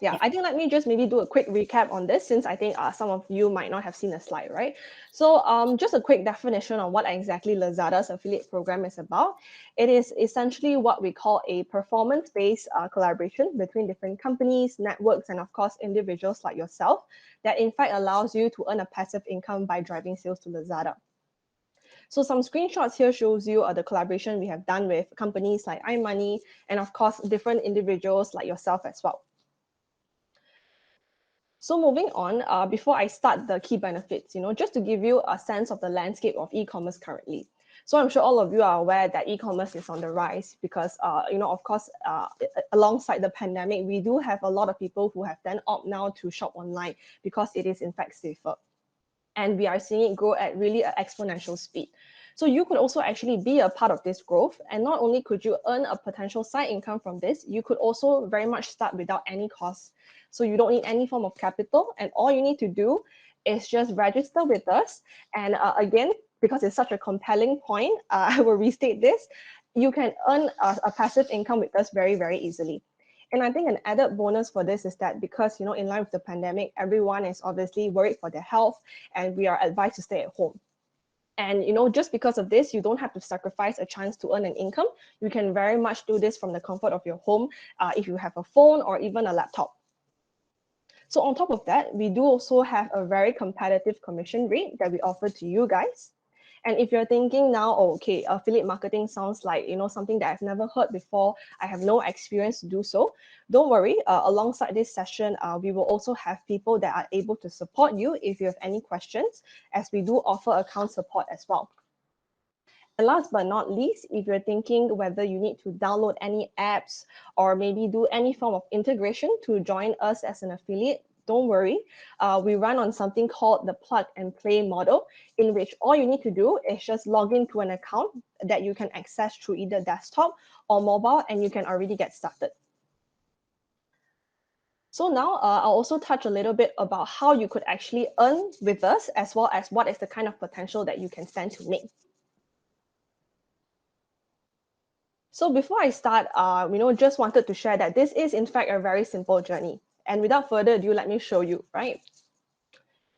Yeah, I think let me just maybe do a quick recap on this, since I think some of you might not have seen the slide, right? So just a quick definition on what exactly Lazada's affiliate program is about. It is essentially what we call a performance-based collaboration between different companies, networks, and of course individuals like yourself, that in fact allows you to earn a passive income by driving sales to Lazada. So some screenshots here shows you the collaboration we have done with companies like iMoney, and of course different individuals like yourself as well. So moving on, before I start the key benefits, just to give you a sense of the landscape of e-commerce currently. So I'm sure all of you are aware that e-commerce is on the rise because, of course, alongside the pandemic, we do have a lot of people who have then opt now to shop online because it is in fact safer. And we are seeing it grow at really an exponential speed. So you could also actually be a part of this growth. And not only could you earn a potential side income from this, you could also very much start without any cost. So you don't need any form of capital. And all you need to do is just register with us. And again, because it's such a compelling point, I will restate this. You can earn a passive income with us very, very easily. And I think an added bonus for this is that because, in line with the pandemic, everyone is obviously worried for their health, and we are advised to stay at home. And, just because of this, you don't have to sacrifice a chance to earn an income. You can very much do this from the comfort of your home if you have a phone or even a laptop. So on top of that, we do also have a very competitive commission rate that we offer to you guys. And if you're thinking now, oh, okay, affiliate marketing sounds like, something that I've never heard before, I have no experience to do so, don't worry. Alongside this session, we will also have people that are able to support you if you have any questions, as we do offer account support as well. And last but not least, if you're thinking whether you need to download any apps or maybe do any form of integration to join us as an affiliate, don't worry. We run on something called the plug and play model, in which all you need to do is just log into an account that you can access through either desktop or mobile, and you can already get started. So now I'll also touch a little bit about how you could actually earn with us, as well as what is the kind of potential that you can stand to make. So before I start, just wanted to share that this is in fact a very simple journey. And without further ado, let me show you, right?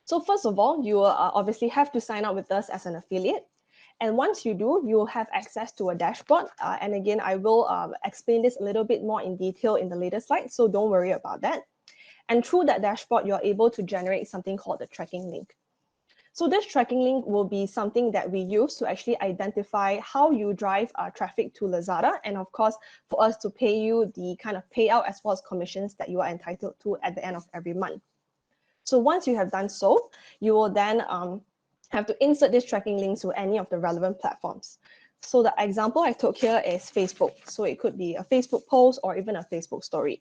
So first of all, you will obviously have to sign up with us as an affiliate. And once you do, you will have access to a dashboard. And again, I will explain this a little bit more in detail in the later slide, so don't worry about that. And through that dashboard, you're able to generate something called the tracking link. So this tracking link will be something that we use to actually identify how you drive traffic to Lazada, and of course, for us to pay you the kind of payout as well as commissions that you are entitled to at the end of every month. So once you have done so, you will then have to insert this tracking link to any of the relevant platforms. So the example I took here is Facebook. So it could be a Facebook post or even a Facebook story.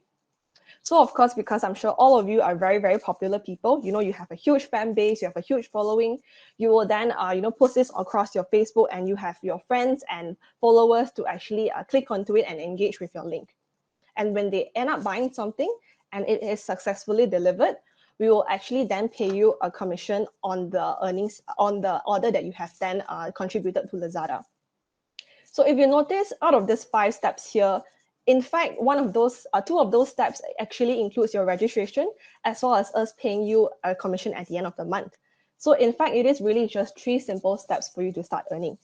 So of course, because I'm sure all of you are very, very popular people, you have a huge fan base, you have a huge following, you will then, post this across your Facebook, and you have your friends and followers to actually click onto it and engage with your link. And when they end up buying something and it is successfully delivered, we will actually then pay you a commission on the earnings, on the order that you have then contributed to Lazada. So if you notice, out of these 5 steps here, in fact, two of those steps actually includes your registration, as well as us paying you a commission at the end of the month. So in fact, it is really just 3 simple steps for you to start earning.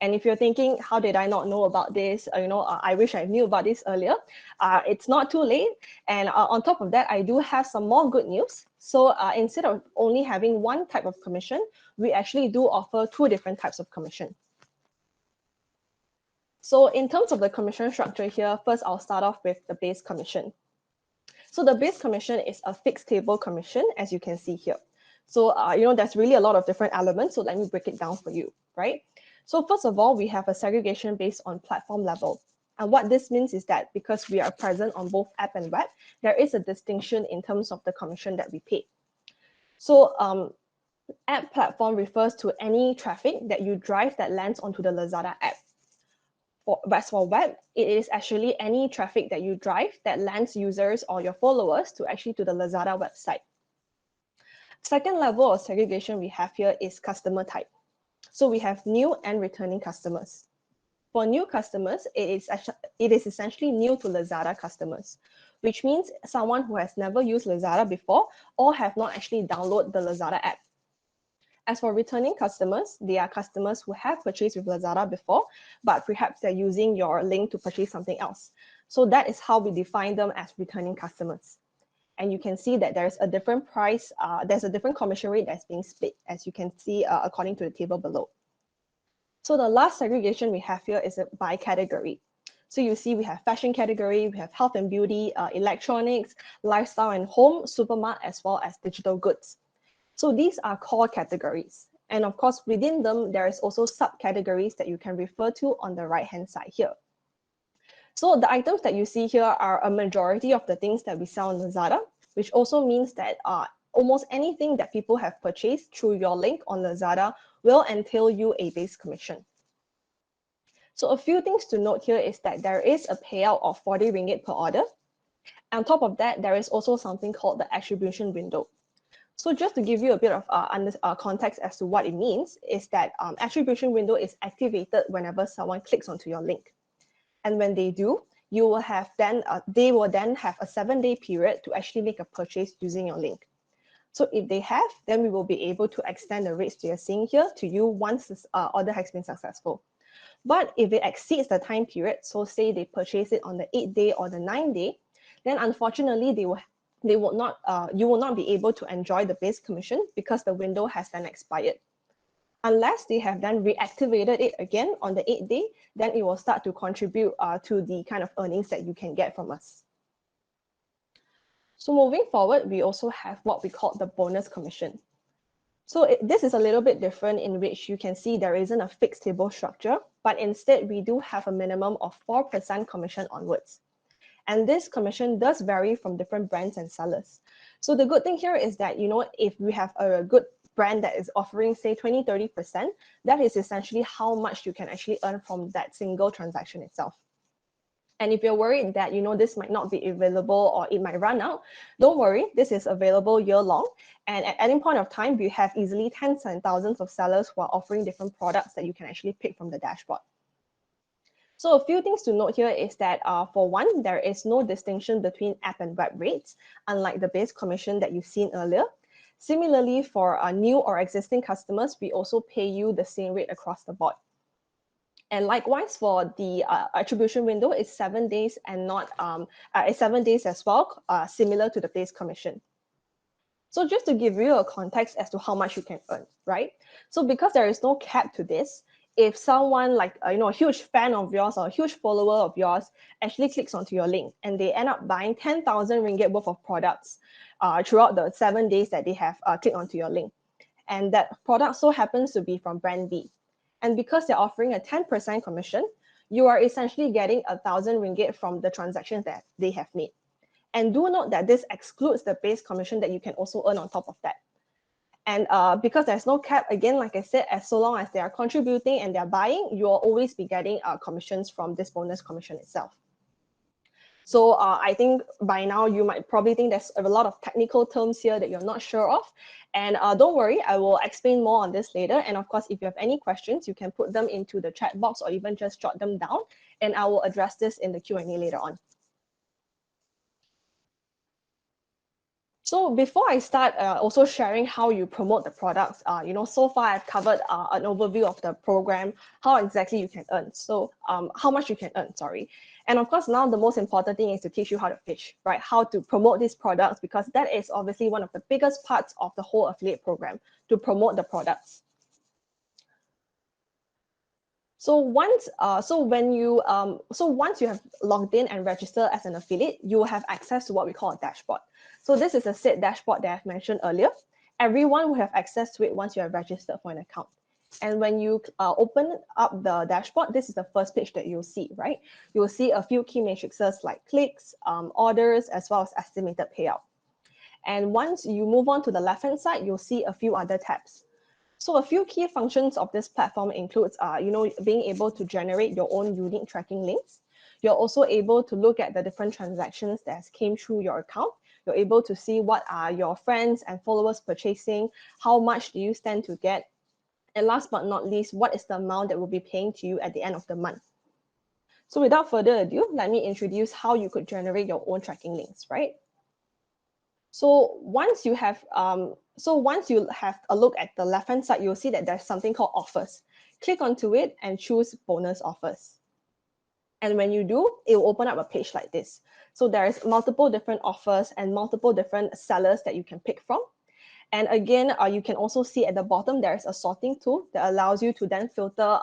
And if you're thinking, how did I not know about this? I wish I knew about this earlier. It's not too late. And on top of that, I do have some more good news. So instead of only having one type of commission, we actually do offer 2 different types of commission. So in terms of the commission structure here, first I'll start off with the base commission. So the base commission is a fixed table commission, as you can see here. So, there's really a lot of different elements. So let me break it down for you, right? So first of all, we have a segregation based on platform level. And what this means is that because we are present on both app and web, there is a distinction in terms of the commission that we pay. So app platform refers to any traffic that you drive that lands onto the Lazada app. As for web, it is actually any traffic that you drive that lands users or your followers to the Lazada website. Second level of segregation we have here is customer type. So we have new and returning customers. For new customers, it is essentially new to Lazada customers. which means someone who has never used Lazada before or have not actually downloaded the Lazada app. As for returning customers, they are customers who have purchased with Lazada before, but perhaps they're using your link to purchase something else. So that is how we define them as returning customers. And you can see that there's a different price, there's a different commission rate that's being split, as you can see according to the table below. So the last segregation we have here is by category. So you see we have fashion category, we have health and beauty, electronics, lifestyle and home, supermarket, as well as digital goods. So these are core categories. And of course, within them, there is also subcategories that you can refer to on the right-hand side here. So the items that you see here are a majority of the things that we sell on Lazada, which also means that almost anything that people have purchased through your link on Lazada will entail you a base commission. So a few things to note here is that there is a payout of 40 ringgit per order. On top of that, there is also something called the attribution window. So just to give you a bit of context as to what it means is that attribution window is activated whenever someone clicks onto your link. And when they do, you will have then, they will then have a 7-day period to actually make a purchase using your link. So if they have, then we will be able to extend the rates you're seeing here to you once this order has been successful. But if it exceeds the time period, so say they purchase it on the 8th day or the 9th day, then unfortunately you will not be able to enjoy the base commission because the window has then expired. Unless they have then reactivated it again on the 8th day, then it will start to contribute to the kind of earnings that you can get from us. So moving forward, we also have what we call the bonus commission. So this is a little bit different in which you can see there isn't a fixed table structure, but instead we do have a minimum of 4% commission onwards. And this commission does vary from different brands and sellers. So the good thing here is that, if we have a good brand that is offering, say, 20-30%, that is essentially how much you can actually earn from that single transaction itself. And if you're worried that, this might not be available or it might run out, don't worry, this is available year long. And at any point of time, we have easily tens and thousands of sellers who are offering different products that you can actually pick from the dashboard. So a few things to note here is that for one, there is no distinction between app and web rates, unlike the base commission that you've seen earlier. Similarly, for new or existing customers, we also pay you the same rate across the board. And likewise, for the attribution window, it's 7 days and not it's 7 days as well, similar to the base commission. So just to give you a context as to how much you can earn, right? So because there is no cap to this, if someone like, a huge fan of yours or a huge follower of yours actually clicks onto your link and they end up buying 10,000 ringgit worth of products throughout the 7 days that they have clicked onto your link, and that product so happens to be from brand B, and because they're offering a 10% commission, you are essentially getting 1,000 ringgit from the transactions that they have made. And do note that this excludes the base commission that you can also earn on top of that. And because there's no cap, again, like I said, as so long as they are contributing and they're buying, you'll always be getting commissions from this bonus commission itself. So I think by now you might probably think there's a lot of technical terms here that you're not sure of. And don't worry, I will explain more on this later. And of course, if you have any questions, you can put them into the chat box or even just jot them down. And I will address this in the Q&A later on. So before I start also sharing how you promote the products, so far I've covered an overview of the program, how exactly you can earn. So how much you can earn, sorry. And of course, now the most important thing is to teach you how to pitch, right? How to promote these products, because that is obviously one of the biggest parts of the whole affiliate program, to promote the products. So once you have logged in and registered as an affiliate, you will have access to what we call a dashboard. So this is a set dashboard that I've mentioned earlier. Everyone will have access to it once you have registered for an account. And when you open up the dashboard, this is the first page that you'll see, right? You'll see a few key matrices like clicks, orders, as well as estimated payout. And once you move on to the left-hand side, you'll see a few other tabs. So a few key functions of this platform includes, being able to generate your own unique tracking links. You're also able to look at the different transactions that came through your account. You're able to see what are your friends and followers purchasing, how much do you stand to get, and last but not least, what is the amount that will be paying to you at the end of the month. So without further ado, let me introduce how you could generate your own tracking links, right? So once you have a look at the left-hand side, you'll see that there's something called offers. Click onto it and choose bonus offers. And when you do, it will open up a page like this. So there's multiple different offers and multiple different sellers that you can pick from. And again, you can also see at the bottom, there's a sorting tool that allows you to then filter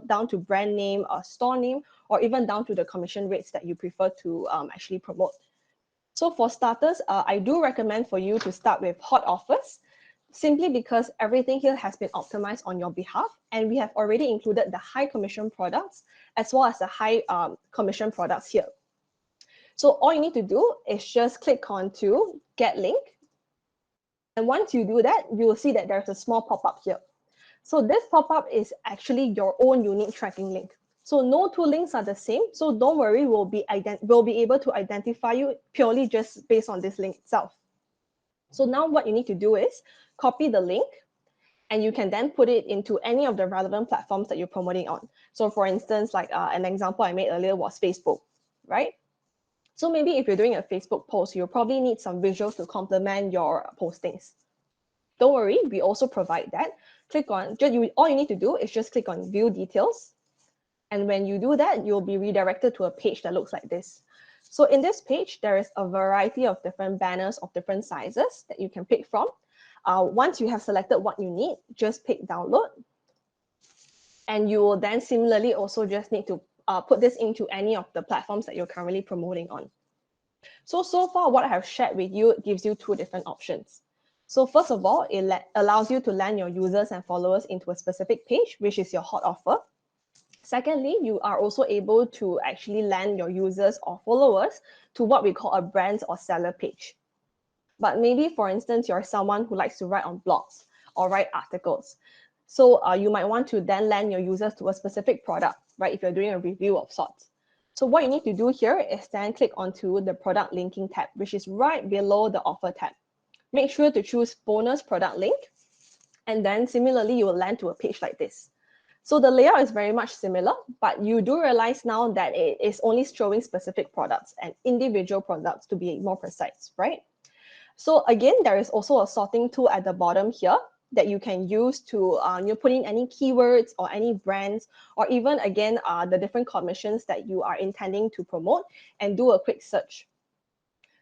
down to brand name, store name, or even down to the commission rates that you prefer to actually promote. So for starters, I do recommend for you to start with hot offers, simply because everything here has been optimized on your behalf, and we have already included the high commission products as well as the high commission products here. So all you need to do is just click on to get link. And once you do that, you will see that there's a small pop-up here. So this pop-up is actually your own unique tracking link. So no two links are the same. So don't worry, we'll be able to identify you purely just based on this link itself. So now what you need to do is copy the link, and you can then put it into any of the relevant platforms that you're promoting on. So for instance, like an example I made earlier was Facebook, right? So maybe if you're doing a Facebook post, you'll probably need some visuals to complement your postings. Don't worry, we also provide that. All you need to do is just click on view details. And when you do that, you'll be redirected to a page that looks like this. So in this page, there is a variety of different banners of different sizes that you can pick from. Once you have selected what you need, just pick download. And you will then similarly also just need to put this into any of the platforms that you're currently promoting on. So far what I have shared with you gives you two different options. So first of all, it allows you to land your users and followers into a specific page, which is your hot offer. Secondly, you are also able to actually land your users or followers to what we call a brand or seller page. But maybe, for instance, you're someone who likes to write on blogs or write articles. So you might want to then land your users to a specific product, right? If you're doing a review of sorts. So what you need to do here is then click onto the product linking tab, which is right below the offer tab. Make sure to choose bonus product link. And then similarly, you will land to a page like this. So the layout is very much similar, but you do realize now that it is only showing specific products and individual products, to be more precise, right? So again, there is also a sorting tool at the bottom here that you can use to put in any keywords or any brands, or even again, the different commissions that you are intending to promote, and do a quick search.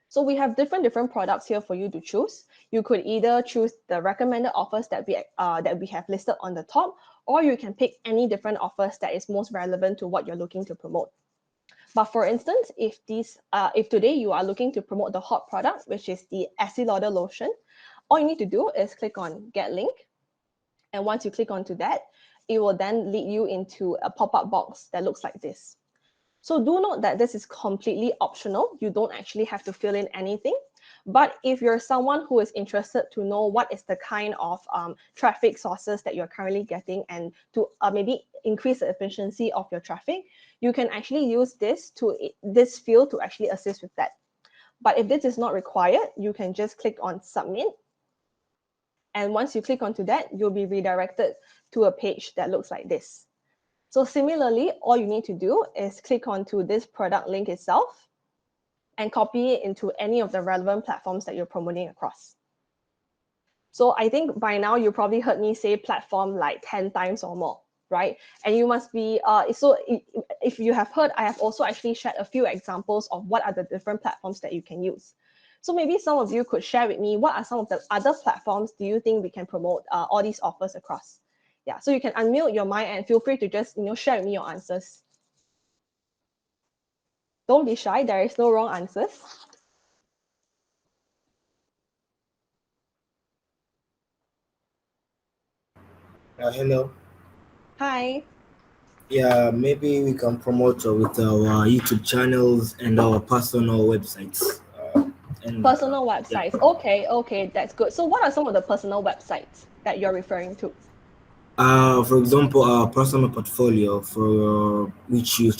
So we have different products here for you to choose. You could either choose the recommended offers that we have listed on the top, or you can pick any different offers that is most relevant to what you're looking to promote. But for instance, if today you are looking to promote the hot product, which is the Estee Lauder lotion, all you need to do is click on Get Link. And once you click onto that, it will then lead you into a pop-up box that looks like this. So do note that this is completely optional. You don't actually have to fill in anything. But if you're someone who is interested to know what is the kind of traffic sources that you're currently getting, and to maybe increase the efficiency of your traffic, you can actually use this field to actually assist with that. But if this is not required, you can just click on Submit. And once you click onto that, you'll be redirected to a page that looks like this. So similarly, all you need to do is click onto this product link itself and copy it into any of the relevant platforms that you're promoting across. So I think by now you probably heard me say platform like 10 times or more, right? And you must be, if you have heard, I have also actually shared a few examples of what are the different platforms that you can use. So maybe some of you could share with me, what are some of the other platforms do you think we can promote all these offers across? Yeah, so you can unmute your mic and feel free to just share with me your answers. Don't be shy, there is no wrong answers. Hello. Hi. Yeah, maybe we can promote with our YouTube channels and our personal websites. Personal Yeah. websites. Okay, that's good. So what are some of the personal websites that you're referring to? For example, our personal portfolio for which you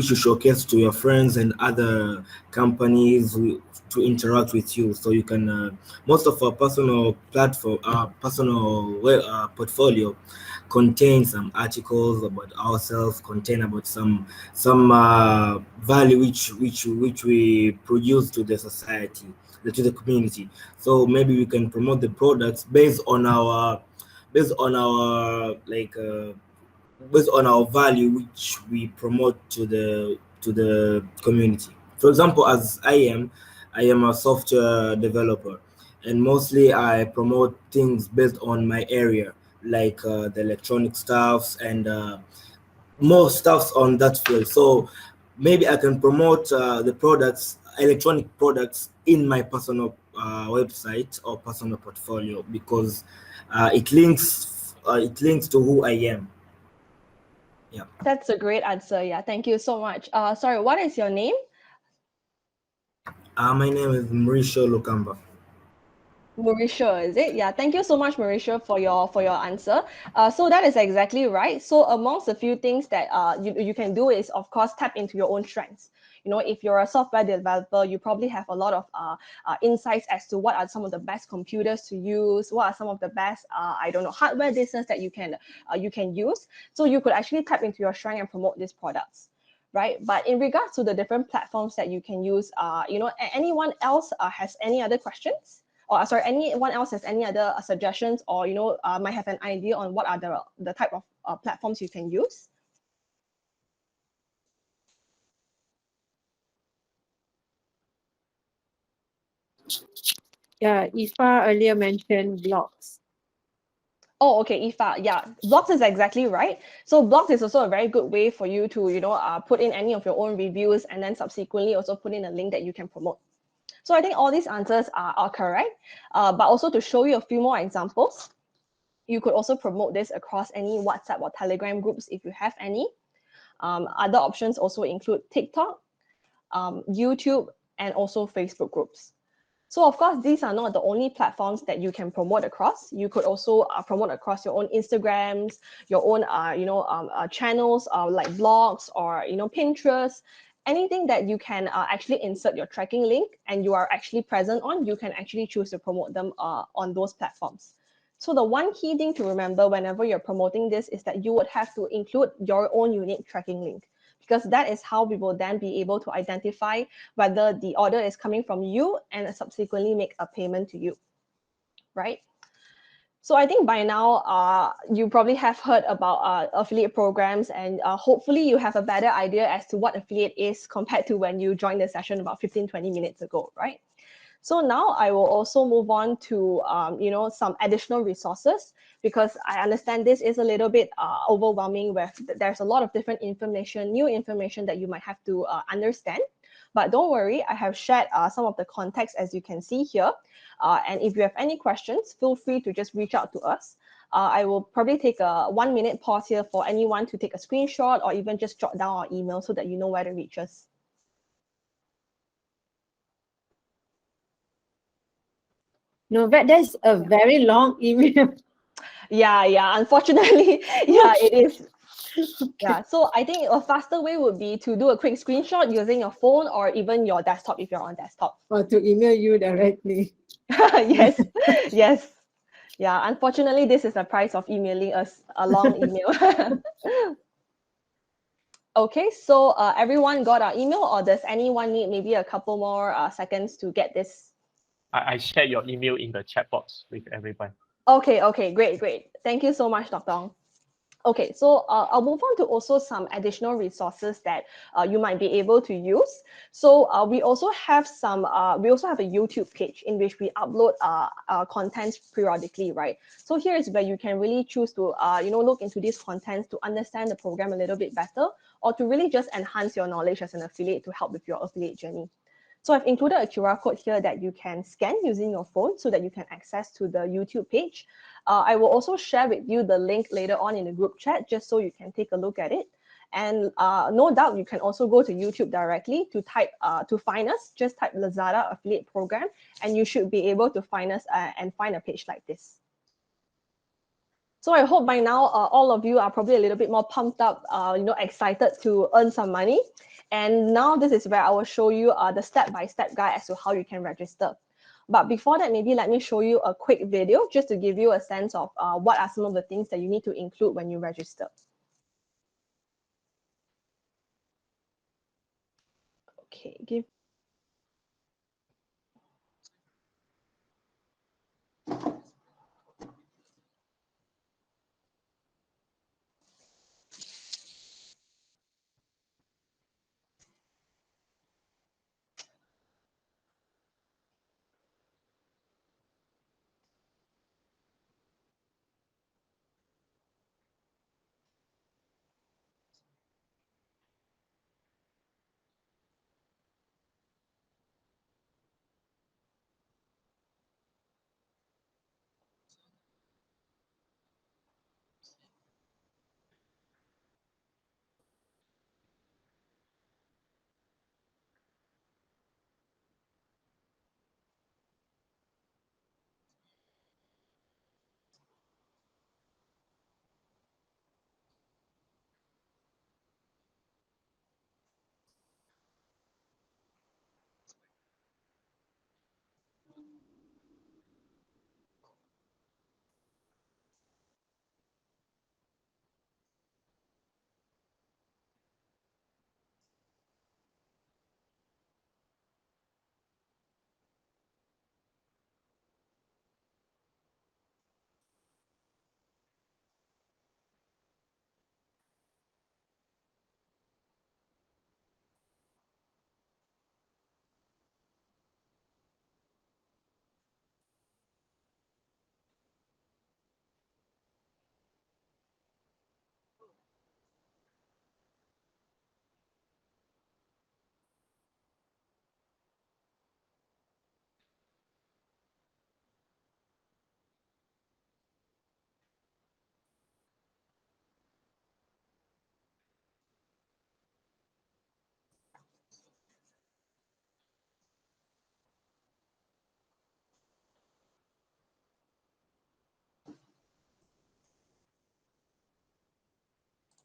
showcase to your friends and other companies to interact with you. So you can most of our personal platform, our personal portfolio contain some articles about ourselves, contain about some value which we produce to the society, to the community. So maybe we can promote the products based on our based on our value which we promote to the community. For example, as I am a software developer, and mostly I promote things based on my area, like the electronic stuffs and more stuffs on that field. So maybe I can promote the products, electronic products, in my personal website or personal portfolio, because it links to who I am. Yeah. That's a great answer. Yeah, thank you so much. Sorry, what is your name? My name is Mauricio Lukamba. Mauricio, is it? Yeah, thank you so much, Mauricio, for your answer. So that is exactly right. So amongst a few things that you can do is, of course, tap into your own strengths. You know, if you're a software developer, you probably have a lot of insights as to what are some of the best computers to use, what are some of the best I don't know, hardware business that you can use. So you could actually tap into your strength and promote these products. Right, but in regards to the different platforms that you can use, you know, anyone else has any other questions? Or sorry, anyone else has any other suggestions, or you know, might have an idea on what are the type of platforms you can use? Yeah, Ifa earlier mentioned blogs. Oh, okay, Ifa. Yeah, blogs is exactly right. So blogs is also a very good way for you to, you know, put in any of your own reviews, and then subsequently also put in a link that you can promote. So I think all these answers are correct. But also to show you a few more examples, you could also promote this across any WhatsApp or Telegram groups if you have any. Other options also include TikTok, YouTube, and also Facebook groups. So of course, these are not the only platforms that you can promote across. You could also promote across your own Instagrams, your own channels like blogs or Pinterest. Anything that you can actually insert your tracking link and you are actually present on, you can actually choose to promote them on those platforms. So the one key thing to remember whenever you're promoting this is that you would have to include your own unique tracking link, because that is how we will then be able to identify whether the order is coming from you and subsequently make a payment to you, right? So I think by now, you probably have heard about affiliate programs, and hopefully you have a better idea as to what affiliate is compared to when you joined the session about 15-20 minutes ago, right? So now I will also move on to some additional resources, because I understand this is a little bit overwhelming, where there's a lot of different information, new information that you might have to understand. But don't worry, I have shared some of the context as you can see here. And if you have any questions, feel free to just reach out to us. I will probably take a 1-minute pause here for anyone to take a screenshot or even just jot down our email so that you know where to reach us. No, but that's a very long email. Yeah, unfortunately, yeah, it is. Yeah, so I think a faster way would be to do a quick screenshot using your phone or even your desktop if you're on desktop. Or to email you directly. Yes, yes. Yeah, unfortunately, this is the price of emailing us a long email. Okay, so everyone got our email, or does anyone need maybe a couple more seconds to get this? I shared your email in the chat box with everyone. Okay, great. Thank you so much, Dr. Ong. Okay, so I'll move on to also some additional resources that you might be able to use. So we also have a YouTube page in which we upload contents periodically, right? So here is where you can really choose to look into these contents to understand the program a little bit better, or to really just enhance your knowledge as an affiliate to help with your affiliate journey. So I've included a QR code here that you can scan using your phone so that you can access to the YouTube page. I will also share with you the link later on in the group chat, just so you can take a look at it. And no doubt you can also go to YouTube directly to find us. Just type Lazada affiliate program, and you should be able to find us and find a page like this. So I hope by now all of you are probably a little bit more pumped up, excited to earn some money. And now this is where I will show you the step-by-step guide as to how you can register. But before that, maybe let me show you a quick video just to give you a sense of what are some of the things that you need to include when you register. Okay, give.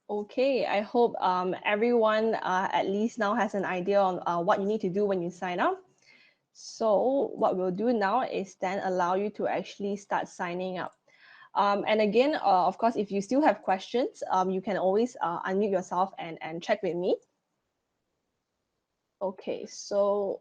Okay, I hope everyone at least now has an idea on what you need to do when you sign up. So what we'll do now is then allow you to actually start signing up. And again, of course, if you still have questions, you can always unmute yourself and check with me. Okay, so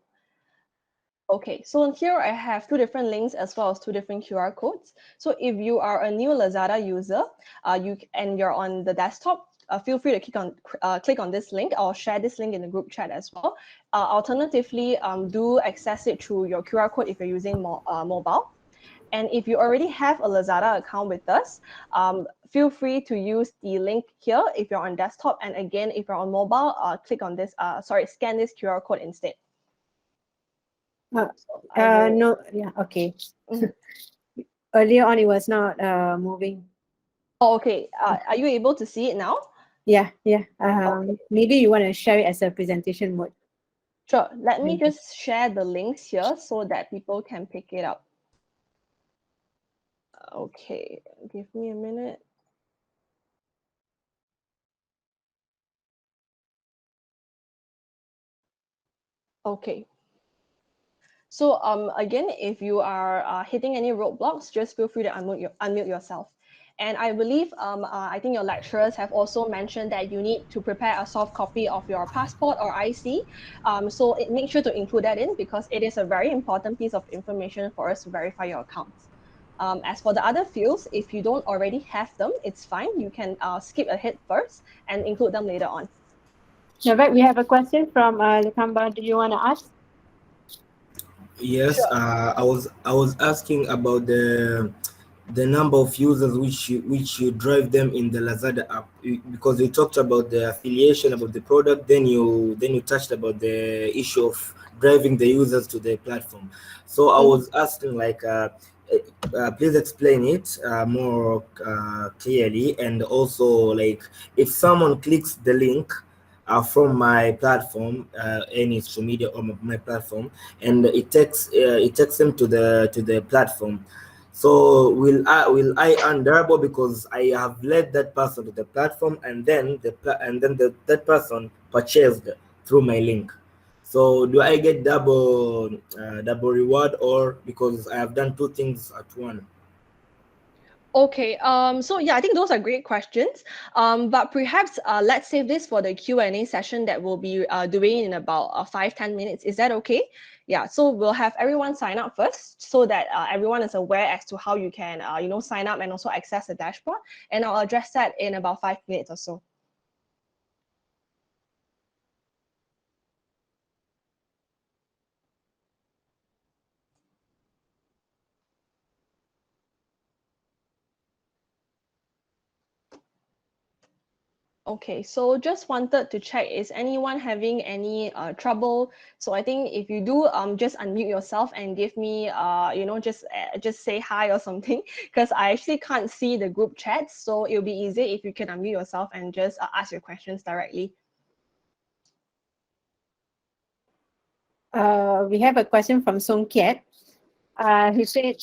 here I have two different links as well as two different QR codes. So if you are a new Lazada user, and you're on the desktop, feel free to click on this link. I'll share this link in the group chat as well. Alternatively, do access it through your QR code if you're using mobile. And if you already have a Lazada account with us, feel free to use the link here if you're on desktop. And again, if you're on mobile, scan this QR code instead. No, yeah, okay. Earlier on, it was not moving. Oh, okay. Are you able to see it now? Yeah. Okay. Maybe you want to share it as a presentation mode. Sure. Let me just share the links here so that people can pick it up. Okay, give me a minute. Okay. So again, if you are hitting any roadblocks, just feel free to unmute yourself. And I believe, I think your lecturers have also mentioned that you need to prepare a soft copy of your passport or IC. So make sure to include that in because it is a very important piece of information for us to verify your accounts. As for the other fields, if you don't already have them, it's fine. You can skip ahead first and include them later on. Navek, we have a question from Lakamba. Do you want to ask? Yes, Sure. I was asking about the number of users which you drive them in the Lazada app, because you talked about the affiliation about the product, then you touched about the issue of driving the users to the platform. So I was asking please explain it more clearly, and also like if someone clicks the link from my platform, any social media or my platform, and it takes them to the platform. So will I earn double because I have led that person to the platform, and then that person purchased through my link? So do I get double reward, or because I have done two things at one? Okay, so yeah, I think those are great questions. But perhaps let's save this for the Q&A session that we'll be doing in about 5-10 minutes. Is that okay? Yeah, so we'll have everyone sign up first so that everyone is aware as to how you can, sign up and also access the dashboard. And I'll address that in about 5 minutes or so. Okay, so just wanted to check, is anyone having any trouble? So I think if you do, just unmute yourself and give me, just say hi or something, because I actually can't see the group chat. So it'll be easy if you can unmute yourself and just ask your questions directly. We have a question from Song Kiat. He said,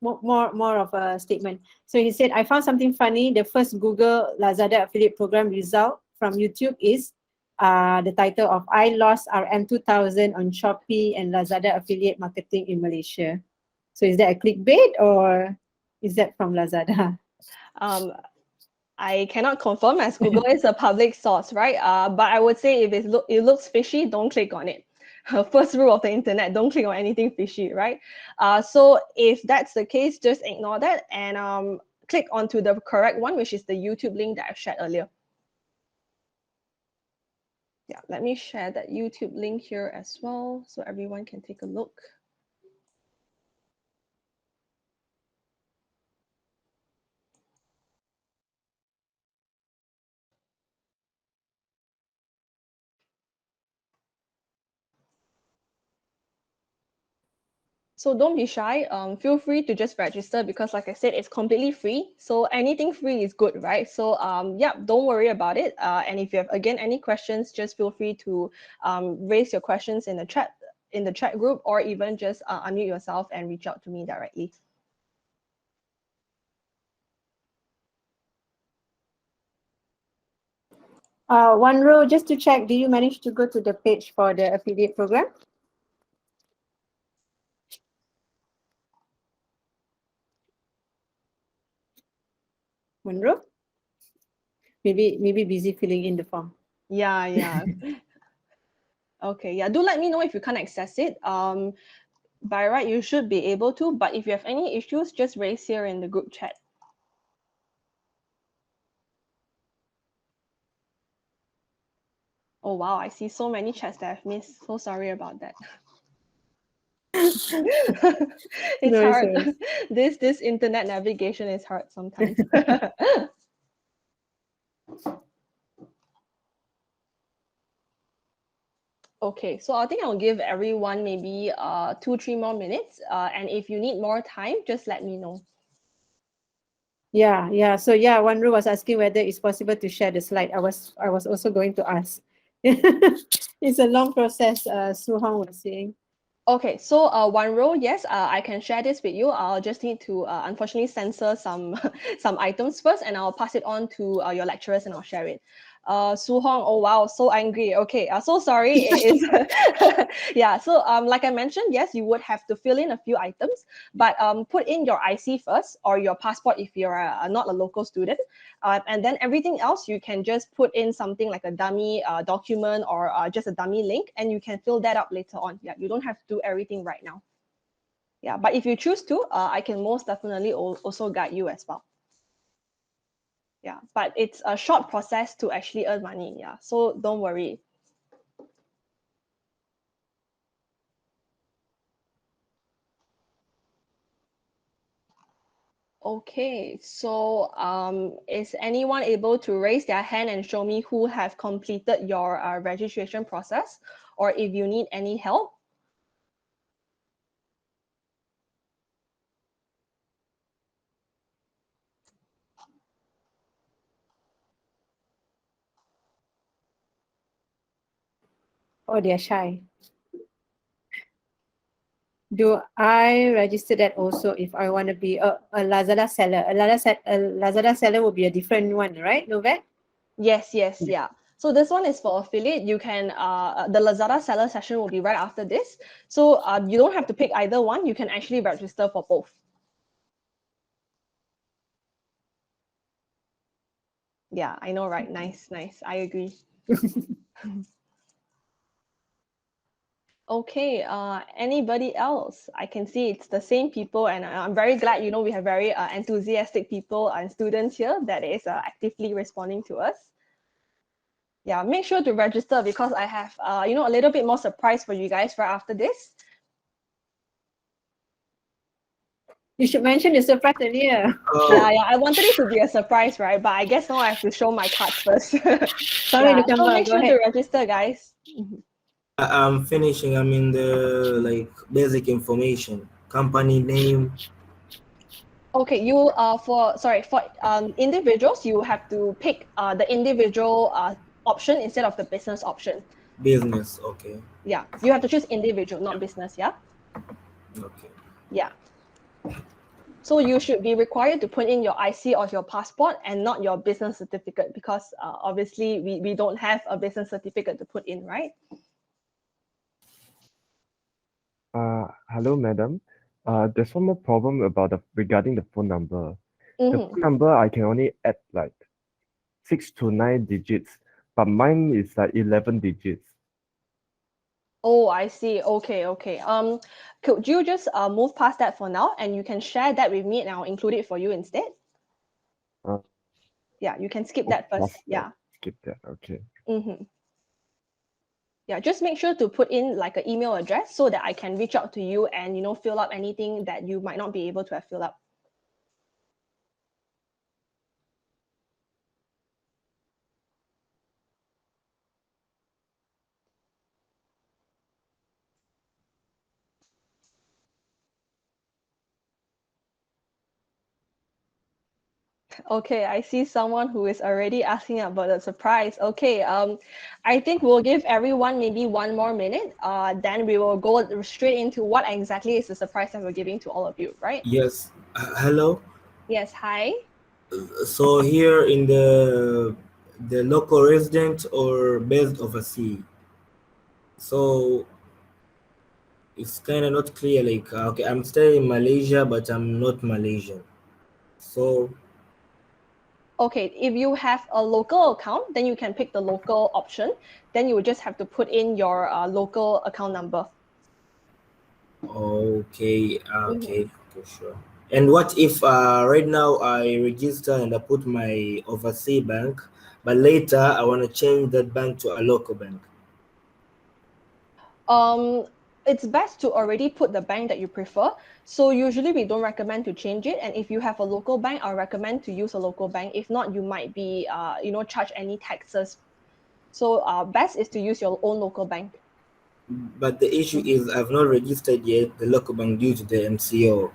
more of a statement. So he said, I found something funny. The first Google Lazada affiliate program result from YouTube is the title of I lost RM 2000 on Shopee and Lazada affiliate marketing in Malaysia. So is that a clickbait or is that from Lazada? I cannot confirm as Google is a public source, right? But I would say if it looks fishy, don't click on it. First rule of the internet, don't click on anything fishy, right? So if that's the case, just ignore that and click onto the correct one, which is the YouTube link that I've shared earlier. Yeah, let me share that YouTube link here as well so everyone can take a look. So don't be shy. Feel free to just register because, like I said, it's completely free. So anything free is good, right? So yeah, don't worry about it. And if you have again any questions, just feel free to raise your questions in the chat group, or even just unmute yourself and reach out to me directly. One row, just to check, do you manage to go to the page for the affiliate program? One row? Maybe busy filling in the form. Yeah. Okay, yeah, do let me know if you can't access it. By right, you should be able to, but if you have any issues, just raise here in the group chat. Oh wow, I see so many chats that I've missed. So sorry about that. It's No, hard. sorry. This internet navigation is hard sometimes. Okay, so I think I'll give everyone maybe 2-3 more minutes. And if you need more time, just let me know. Yeah. So yeah, one row was asking whether it's possible to share the slide. I was also going to ask. It's a long process, Su Hong was saying. Okay, so one row, yes, I can share this with you. I'll just need to unfortunately censor some some items first, and I'll pass it on to your lecturers and I'll share it. Su Hong, oh wow, so angry. Okay, so sorry. It is yeah. So like I mentioned, yes, you would have to fill in a few items, but put in your IC first or your passport if you're not a local student, and then everything else you can just put in something like a dummy document or just a dummy link, and you can fill that up later on. Yeah, you don't have to do everything right now. Yeah, but if you choose to, I can most definitely also guide you as well. Yeah, but it's a short process to actually earn money. Yeah, so don't worry. Okay, so is anyone able to raise their hand and show me who have completed your registration process, or if you need any help? Oh, they're shy. Do I register that also if I want to be a Lazada seller? A Lazada seller will be a different one, right, Novet? Yes, yeah. So this one is for affiliate. You can, the Lazada seller session will be right after this. So you don't have to pick either one. You can actually register for both. Yeah, I know, right? Nice, nice. I agree. Okay, anybody else? I can see it's the same people, and I'm very glad, we have very enthusiastic people and students here that is actively responding to us. Yeah, make sure to register because I have, a little bit more surprise for you guys right after this. You should mention the surprise earlier. Yeah, I wanted it to be a surprise, right? But I guess now I have to show my cards first. Sorry, Yeah, Lukamma, so make go sure ahead. to register, guys. I'm finishing. I'm in the basic information, company name. Okay, you for individuals, you have to pick the individual option instead of the business option. Business. Okay. Yeah, you have to choose individual, not business. Yeah. Okay. Yeah. So you should be required to put in your IC or your passport and not your business certificate because obviously we don't have a business certificate to put in, right? Hello, madam. There's one more problem about regarding the phone number. The Mm-hmm. phone number I can only add like 6 to 9 digits, but mine is like 11 digits. Oh, I see. Okay, okay. Could you just move past that for now, and you can share that with me, and I'll include it for you instead. Uh, Yeah, you can skip oh, that first. past that. Yeah. Skip that. Okay. Mm-hmm. Yeah, just make sure to put in like an email address so that I can reach out to you and fill up anything that you might not be able to have filled up. Okay, I see someone who is already asking about the surprise. Okay, I think we'll give everyone maybe 1 more minute. Then we will go straight into what exactly is the surprise that we're giving to all of you, right? Yes. Hello. Yes, hi. So here in the local resident or based overseas. So it's kind of not clear. Like okay, I'm staying in Malaysia, but I'm not Malaysian. So Okay, if you have a local account, then you can pick the local option. Then you would just have to put in your local account number. okay, okay, sure. And what if right now I register and I put my overseas bank, but later I want to change that bank to a local bank? It's best to already put the bank that you prefer. So usually we don't recommend to change it. And if you have a local bank, I'll recommend to use a local bank. If not, you might be, charged any taxes. So best is to use your own local bank. But the issue is I've not registered yet the local bank due to the MCO.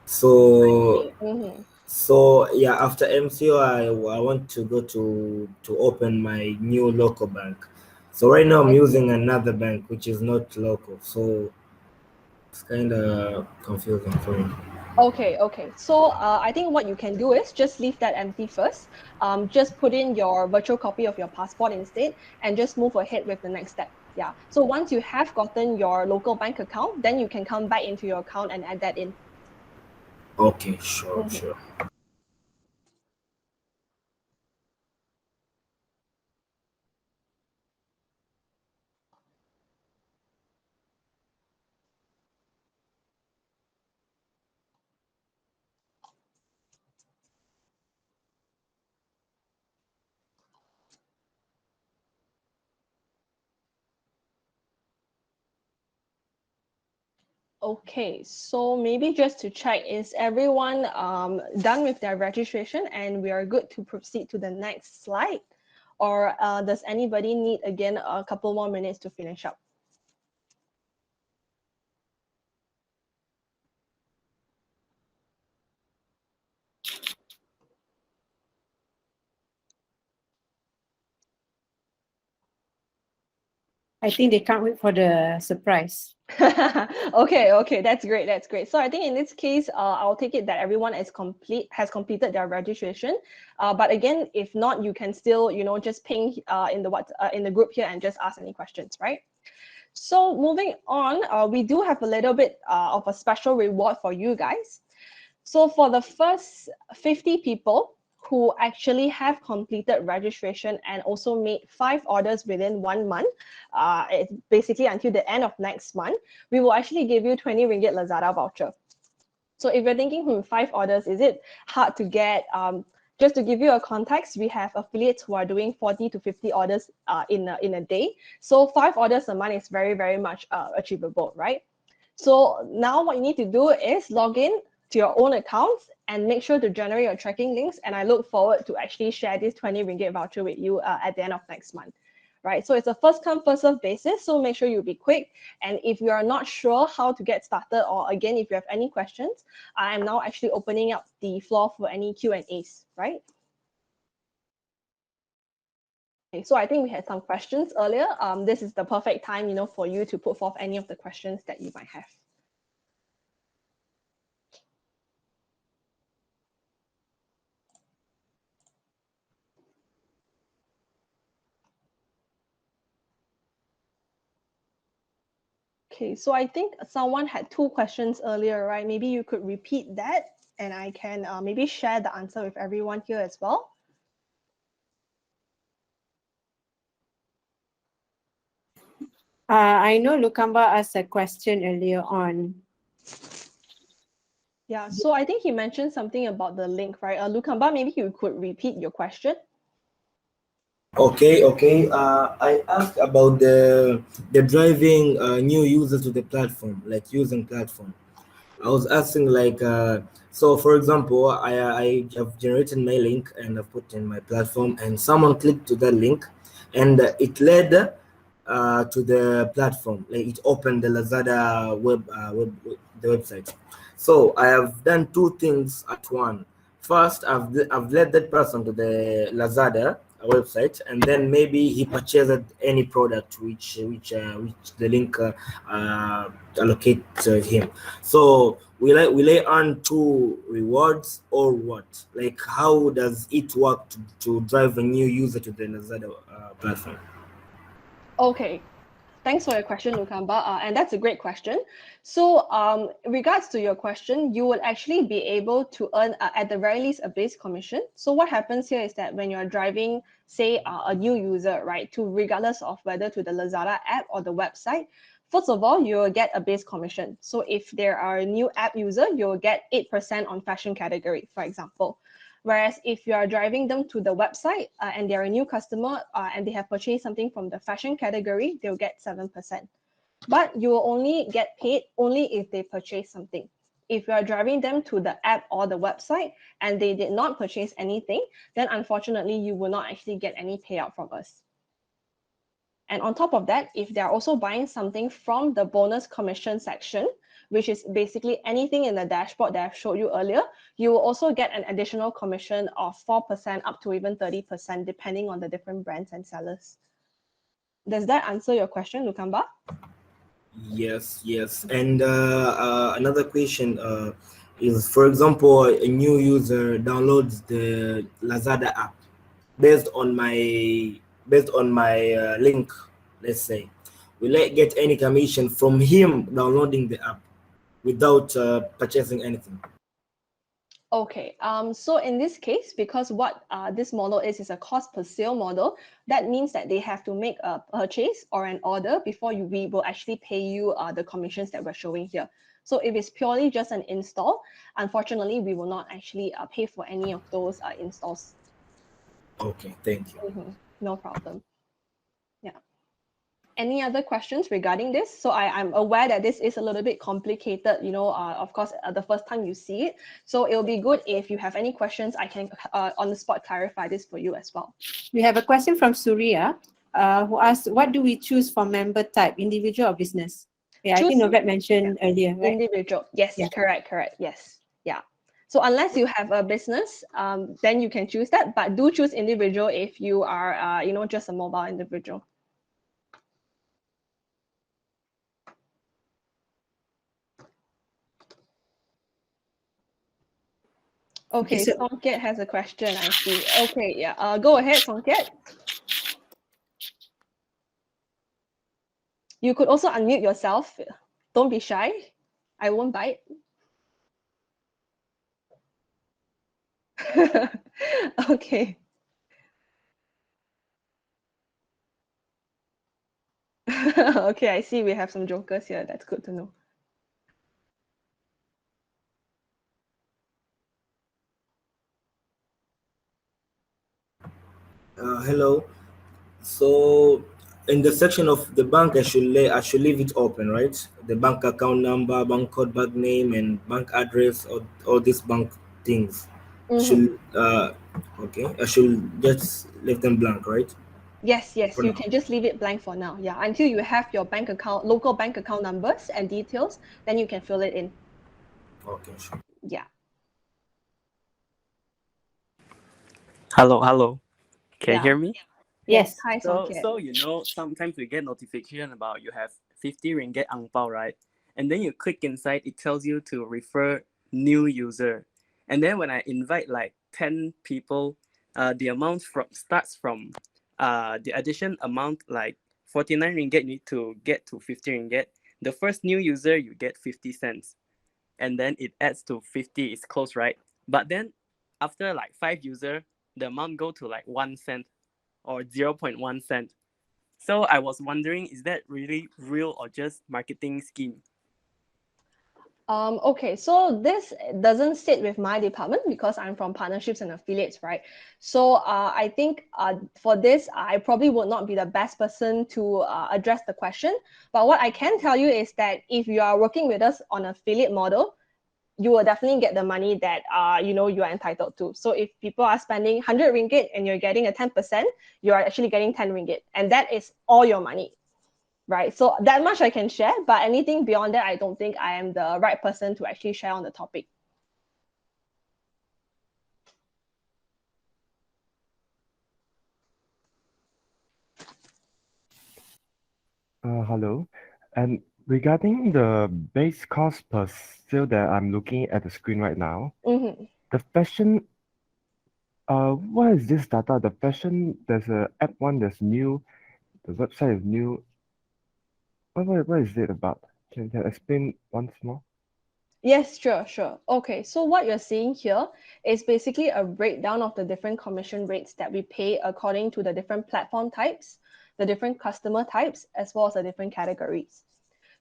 So Mm-hmm. so yeah, after MCO I want to go to open my new local bank. So right now I'm using another bank which is not local. So it's kind of confusing for me. Okay, okay. So I think what you can do is just leave that empty first. Just put in your virtual copy of your passport instead and just move ahead with the next step. Yeah. So once you have gotten your local bank account, then you can come back into your account and add that in. Okay, sure, Mhm. sure. Okay, so maybe just to check, is everyone done with their registration and we are good to proceed to the next slide? Or does anybody need, again, a couple more minutes to finish up? I think they can't wait for the surprise. Okay, that's great. That's great. So I think in this case, I'll take it that everyone has completed their registration. But again, if not, you can still, just ping in the group here and just ask any questions, right? So moving on, we do have a little bit of a special reward for you guys. So for the first 50 people who actually have completed registration and also made 5 orders within 1 month, it's basically until the end of next month, we will actually give you 20 ringgit Lazada voucher. So if you're thinking, 5 orders, is it hard to get? Just to give you a context, we have affiliates who are doing 40 to 50 orders in a day. So 5 orders a month is very, very much achievable, right? So now what you need to do is log in to your own accounts and make sure to generate your tracking links. And I look forward to actually share this 20 ringgit voucher with you at the end of next month, right? So it's a first come, first serve basis. So make sure you be quick. And if you are not sure how to get started, or again, if you have any questions, I am now actually opening up the floor for any Q&As, right? Okay, so I think we had some questions earlier. This is the perfect time, for you to put forth any of the questions that you might have. Okay, so I think someone had 2 questions earlier, right? Maybe you could repeat that and I can maybe share the answer with everyone here as well. I know Lukamba asked a question earlier on. Yeah, so I think he mentioned something about the link, right? Lukamba, maybe you could repeat your question. Okay. I asked about the driving new users to the platform, like using platform. I was asking like, so for example, I have generated my link and I've put in my platform, and someone clicked to that link, and it led to the platform. Like it opened the Lazada the website. So I have done 2 things at one. First, I've led that person to the Lazada website, and then maybe he purchased any product which the link allocate to him. So will I earn 2 rewards or what? Like how does it work to drive a new user to the Lazada platform? Okay, thanks for your question, Lukamba, and that's a great question. So in regards to your question, you will actually be able to earn at the very least a base commission. So what happens here is that when you're driving, say a new user, right, to regardless of whether to the Lazada app or the website, first of all, you will get a base commission. So if there are a new app user, you'll get 8% on fashion category, for example. Whereas if you are driving them to the website and they're a new customer and they have purchased something from the fashion category, they'll get 7%. But you will only get paid only if they purchase something. If you are driving them to the app or the website and they did not purchase anything, then unfortunately, you will not actually get any payout from us. And on top of that, if they're also buying something from the bonus commission section, which is basically anything in the dashboard that I've showed you earlier, you will also get an additional commission of 4% up to even 30%, depending on the different brands and sellers. Does that answer your question, Lukamba? Yes. And another question is, for example, a new user downloads the Lazada app based on my link, let's say. Will I get any commission from him downloading the app without purchasing anything? Okay, so in this case, because what this model is a cost per sale model, that means that they have to make a purchase or an order before we will actually pay you the commissions that we're showing here. So if it's purely just an install, unfortunately, we will not actually pay for any of those installs. Okay, thank you. No problem. Yeah. Any other questions regarding this? So I'm aware that this is a little bit complicated, of course, the first time you see it. So it'll be good if you have any questions, I can on the spot clarify this for you as well. We have a question from Surya who asked, what do we choose for member type, individual or business? Yeah, I think Novet mentioned earlier, right? Individual, yes, Yeah. correct, yes, yeah. So unless you have a business, then you can choose that, but do choose individual if you are, just a mobile individual. Okay, so- Songkiat has a question, I see. Okay, yeah. Go ahead, Songkiat. You could also unmute yourself. Don't be shy. I won't bite. Okay. Okay, I see we have some jokers here. That's good to know. Hello. So in the section of the bank, I should leave it open, right? The bank account number, bank code, bank name, and bank address, or all these bank things. Should okay. I should just leave them blank, right? Yes, For you now. can just leave it blank for now. Yeah, until you have your bank account, local bank account numbers and details, then you can fill it in. Okay, sure. Yeah. Hello. Can you Yeah. hear me? Yes. Hi, Songkiat. So sometimes we get notification about you have 50 ringgit ang pao, right? And then you click inside, it tells you to refer new user. And then when I invite like 10 people, the amount starts from the addition amount like 49 ringgit you need to get to 50 ringgit. The first new user you get 50 cents. And then it adds to 50, it's close, right? But then after like 5 user, the amount go to like 1 cent or 0.1 cent. So I was wondering, is that really real or just marketing scheme? Okay, so this doesn't sit with my department because I'm from partnerships and affiliates, right? So I think for this, I probably would not be the best person to address the question. But what I can tell you is that if you are working with us on affiliate model, you will definitely get the money that you are entitled to. So if people are spending 100 ringgit and you're getting a 10%, you are actually getting 10 ringgit, and that is all your money. Right, so that much I can share, but anything beyond that, I don't think I am the right person to actually share on the topic. Hello. And regarding the base cost per sale that I'm looking at the screen right now, the fashion, what is this data? The fashion, there's a app one that's new, the website is new. What is it about? Can you explain once more? Yes, sure. Okay, so what you're seeing here is basically a breakdown of the different commission rates that we pay according to the different platform types, the different customer types, as well as the different categories.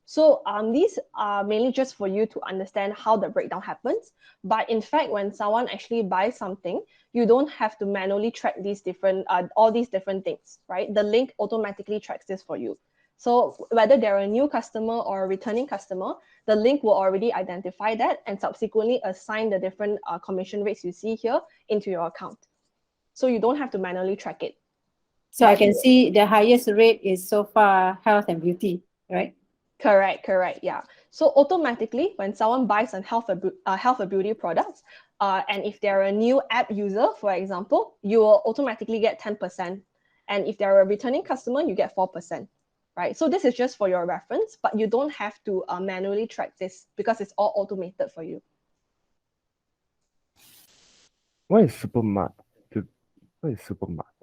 So these are mainly just for you to understand how the breakdown happens. But in fact, when someone actually buys something, you don't have to manually track these different all these different things, right? The link automatically tracks this for you. So whether they're a new customer or a returning customer, the link will already identify that and subsequently assign the different commission rates you see here into your account. So you don't have to manually track it. So I can see the highest rate is so far health and beauty, right? Correct, yeah. So automatically, when someone buys a health or beauty products, and if they're a new app user, for example, you will automatically get 10%. And if they're a returning customer, you get 4%. Right? So this is just for your reference, but you don't have to manually track this because it's all automated for you. What is Supermart? What is Supermart?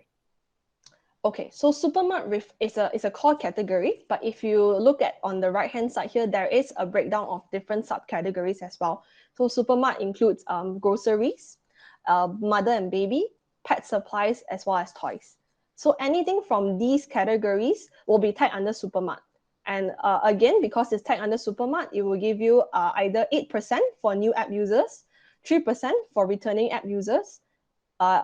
Okay, so Supermart is a core category, but if you look at on the right-hand side here, there is a breakdown of different subcategories as well. So Supermart includes groceries, mother and baby, pet supplies, as well as toys. So anything from these categories will be tagged under Supermart. And again, because it's tagged under Supermart, it will give you either 8% for new app users, 3% for returning app users,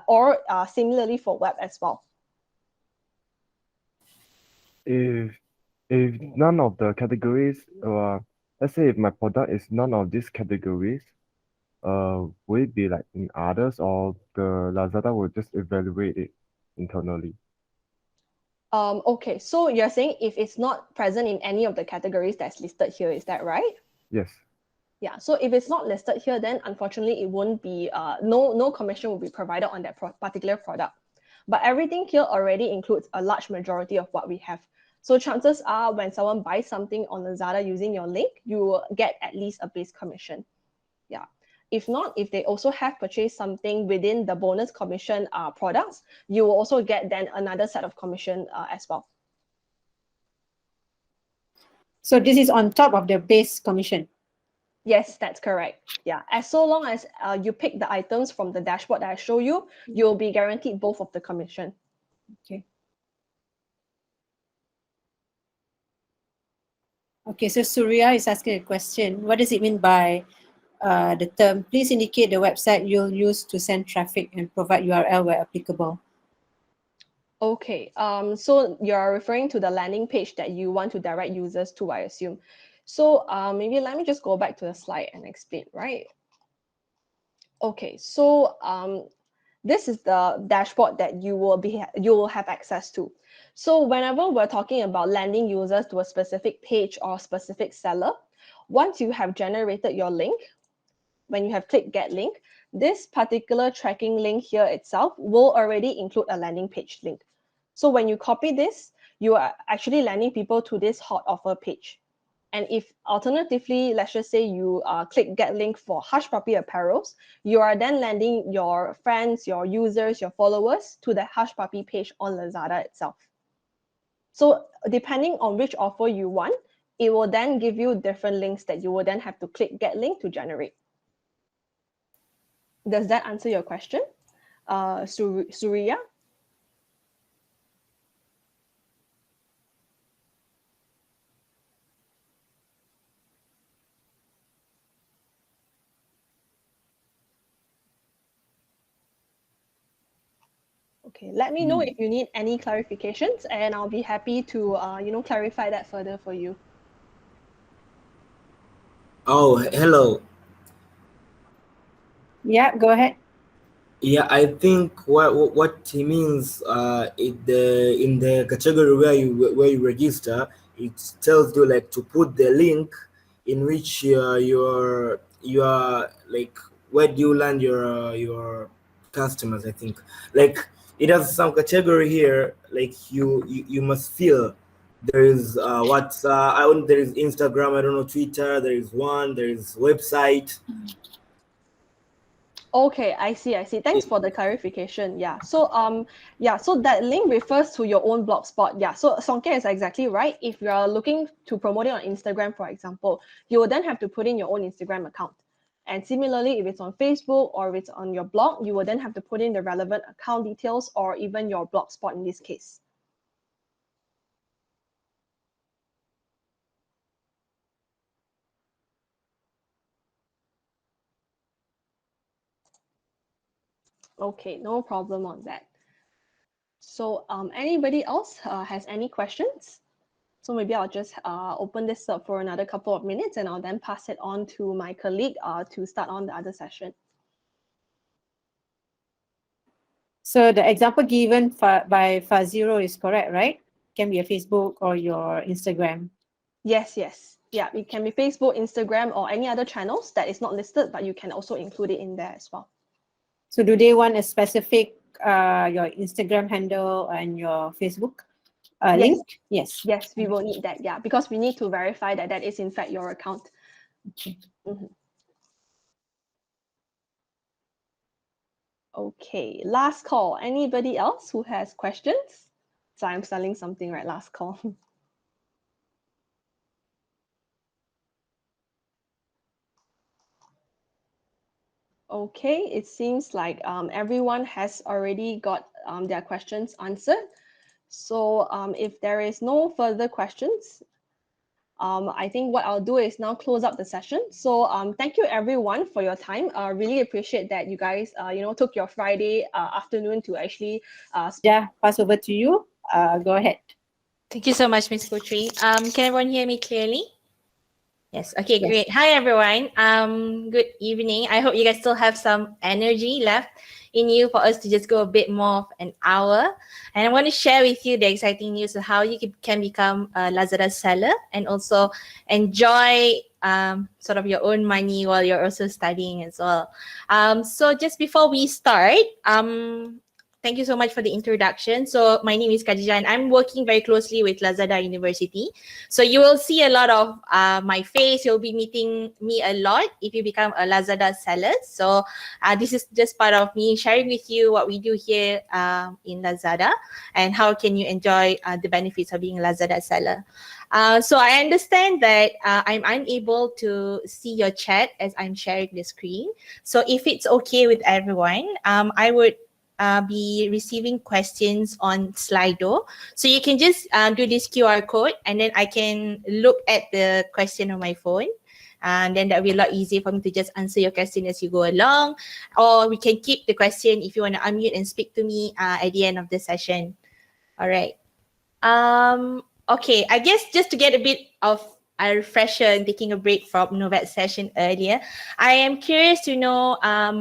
or similarly for web as well. If none of the categories, let's say if my product is none of these categories, will it be like in others, or the Lazada will just evaluate it internally? Okay, so you're saying if it's not present in any of the categories that's listed here, is that right? Yes. Yeah, so if it's not listed here, then unfortunately it won't be, no commission will be provided on that particular product. But everything here already includes a large majority of what we have. So chances are when someone buys something on Lazada using your link, you will get at least a base commission. Yeah. If not, if they also have purchased something within the bonus commission products, you will also get then another set of commission as well. So this is on top of the base commission? Yes, that's correct. Yeah, as so long as you pick the items from the dashboard that I show you, you'll be guaranteed both of the commission. Okay. Okay, so Surya is asking a question. What does it mean by the term, please indicate the website you'll use to send traffic and provide URL where applicable? Okay, so you're referring to the landing page that you want to direct users to, I assume. So maybe let me just go back to the slide and explain, right? Okay, so this is the dashboard that you will have access to. So whenever we're talking about landing users to a specific page or specific seller, once you have generated your link, when you have clicked get link, this particular tracking link here itself will already include a landing page link. So when you copy this, you are actually landing people to this hot offer page. And if alternatively, let's just say you click get link for Hush Puppy apparels, you are then landing your friends, your users, your followers to the Hush Puppy page on Lazada itself. So depending on which offer you want, it will then give you different links that you will then have to click get link to generate. Does that answer your question, Surya? Okay, let me know if you need any clarifications, and I'll be happy to clarify that further for you. Oh, hello. Yeah, go ahead. Yeah, I think what he means in the category where you register, it tells you like to put the link in which you are like, where do you land your customers. I think like it has some category here, like you must fill. There is WhatsApp, there is Instagram, I don't know, Twitter, there is website. Okay, I see. Thanks for the clarification. Yeah. So so that link refers to your own blogspot. Yeah. So Songke is exactly right. If you are looking to promote it on Instagram, for example, you will then have to put in your own Instagram account. And similarly, if it's on Facebook or if it's on your blog, you will then have to put in the relevant account details or even your blogspot in this case. Okay, no problem on that. So anybody else has any questions? So maybe I'll just open this up for another couple of minutes, and I'll then pass it on to my colleague to start on the other session. So the example given by Faziro is correct, right? Can be a Facebook or your Instagram. Yes. Yeah, it can be Facebook, Instagram, or any other channels that is not listed, but you can also include it in there as well. So do they want a specific your Instagram handle and your Facebook link? Yes. Yes, we will need that. Yeah, because we need to verify that that is in fact your account. Okay. Okay, last call. Anybody else who has questions? So I'm selling something, right? Last call. Okay, it seems like everyone has already got their questions answered. So if there is no further questions, I think what I'll do is now close up the session. So thank you everyone for your time. Really appreciate that you guys took your Friday afternoon to actually pass over to you. Go ahead. Thank you so much, Ms. Putri. Can everyone hear me clearly? Yes. Okay, great. Hi, everyone. Good evening. I hope you guys still have some energy left in you for us to just go a bit more of an hour. And I want to share with you the exciting news of how you can become a Lazada seller and also enjoy sort of your own money while you're also studying as well. So just before we start, thank you so much for the introduction. So my name is Khadija and I'm working very closely with Lazada University. So you will see a lot of my face. You'll be meeting me a lot if you become a Lazada seller. So this is just part of me sharing with you what we do here in Lazada and how can you enjoy the benefits of being a Lazada seller. So I understand that I'm unable to see your chat as I'm sharing the screen. So if it's okay with everyone, I would be receiving questions on Slido. So you can just do this QR code and then I can look at the question on my phone. And then that will be a lot easier for me to just answer your question as you go along. Or we can keep the question if you want to unmute and speak to me at the end of the session. All right. Okay, I guess just to get a bit of a refresher and taking a break from Novet's session earlier, I am curious to know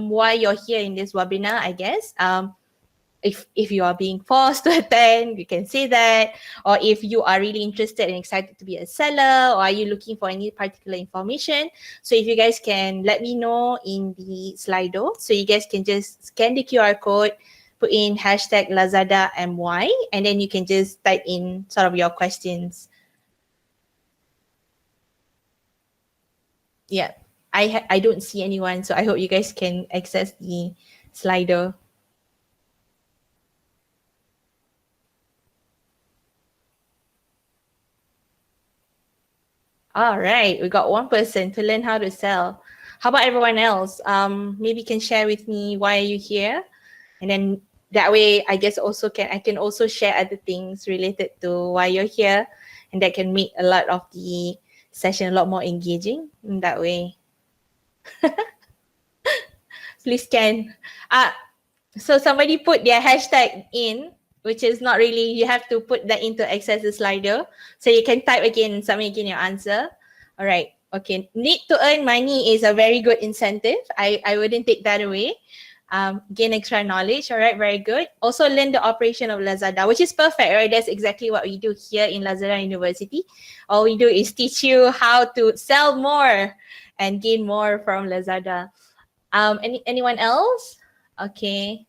why you're here in this webinar, I guess. If you are being forced to attend, you can say that. Or if you are really interested and excited to be a seller, or are you looking for any particular information? So if you guys can let me know in the Slido, so you guys can just scan the QR code, put in hashtag Lazada MY, and then you can just type in sort of your questions. Yeah, I don't see anyone, so I hope you guys can access the Slido. All right, we got one person to learn how to sell. How about everyone else? Maybe you can share with me why are you here? And then that way, I guess I can also share other things related to why you're here, and that can make a lot of the session a lot more engaging in that way. Please can. So somebody put their hashtag in, which is not really, you have to put that into access the Slido. So you can type again and submit again your answer. All right. Okay. Need to earn money is a very good incentive. I wouldn't take that away. Gain extra knowledge. All right, very good. Also learn the operation of Lazada, which is perfect, right? That's exactly what we do here in Lazada University. All we do is teach you how to sell more and gain more from Lazada. Anyone else? Okay.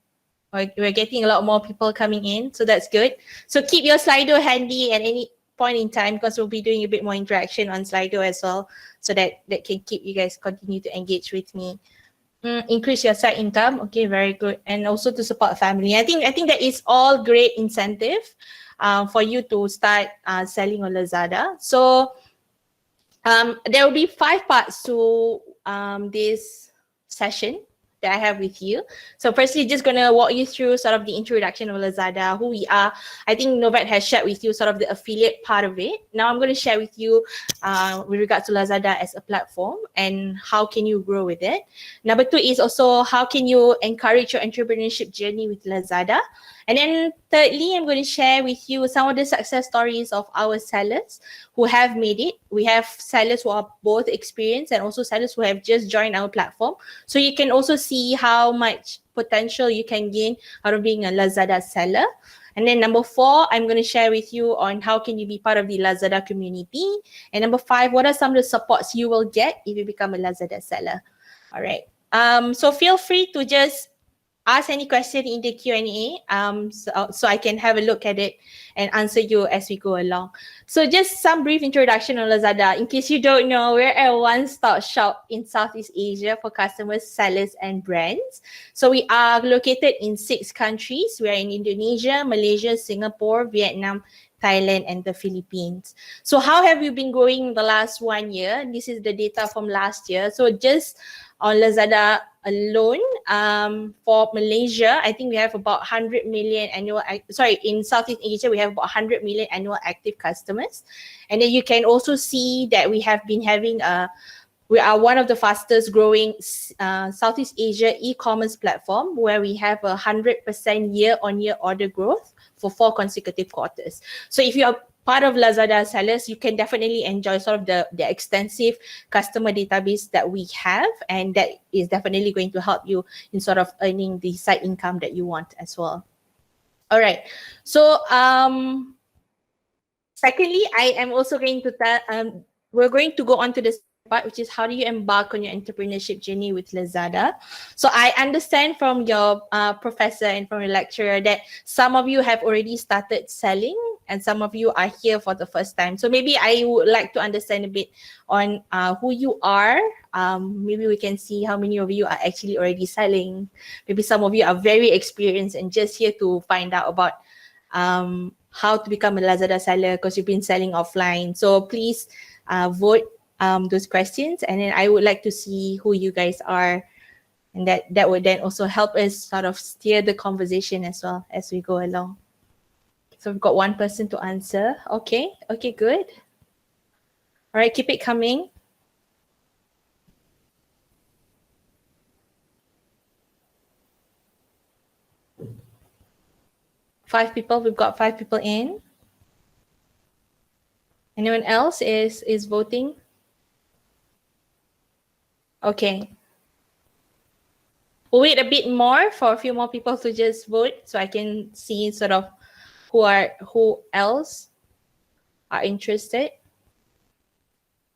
We're getting a lot more people coming in, so that's good. So keep your Slido handy at any point in time because we'll be doing a bit more interaction on Slido as well, so that can keep you guys continue to engage with me. Increase your side income. Okay, very good. And also to support family. I think that is all great incentive for you to start selling on Lazada. So there will be 5 parts to this session that I have with you. So firstly, just gonna walk you through sort of the introduction of Lazada, who we are. I think Novet has shared with you sort of the affiliate part of it. Now I'm going to share with you with regards to Lazada as a platform and how can you grow with it. Number 2 is also how can you encourage your entrepreneurship journey with Lazada. And then thirdly, I'm going to share with you some of the success stories of our sellers who have made it. We have sellers who are both experienced and also sellers who have just joined our platform. So you can also see how much potential you can gain out of being a Lazada seller. And then number 4, I'm going to share with you on how can you be part of the Lazada community. And number 5, what are some of the supports you will get if you become a Lazada seller. All right. So feel free to just ask any question in the Q&A so I can have a look at it and answer you as we go along. So just some brief introduction on Lazada. In case you don't know, we're a one-stop shop in Southeast Asia for customers, sellers, and brands. So we are located in 6 countries. We are in Indonesia, Malaysia, Singapore, Vietnam, Thailand, and the Philippines. So how have we been growing the last 1 year? This is the data from last year. So just on Lazada alone, for Malaysia, I think we have about 100 million in Southeast Asia, we have about 100 million annual active customers. And then you can also see that we have been having we are one of the fastest growing Southeast Asia e-commerce platform where we have 100% year-on-year order growth for 4 consecutive quarters. So if you are part of Lazada sellers, you can definitely enjoy sort of the extensive customer database that we have, and that is definitely going to help you in sort of earning the side income that you want as well. All right. So secondly, I am also going to we're going to go on to the part, which is how do you embark on your entrepreneurship journey with Lazada. So I understand from your professor and from your lecturer that some of you have already started selling and some of you are here for the first time. So maybe I would like to understand a bit on who you are. Maybe we can see how many of you are actually already selling. Maybe some of you are very experienced and just here to find out about how to become a Lazada seller because you've been selling offline. So please vote those questions, and then I would like to see who you guys are, and that would then also help us sort of steer the conversation as well as we go along. So we've got one person to answer. Okay, good. All right, keep it coming. Five people, we've got 5 people in. Anyone else is voting? Okay. We'll wait a bit more for a few more people to just vote so I can see sort of who else are interested.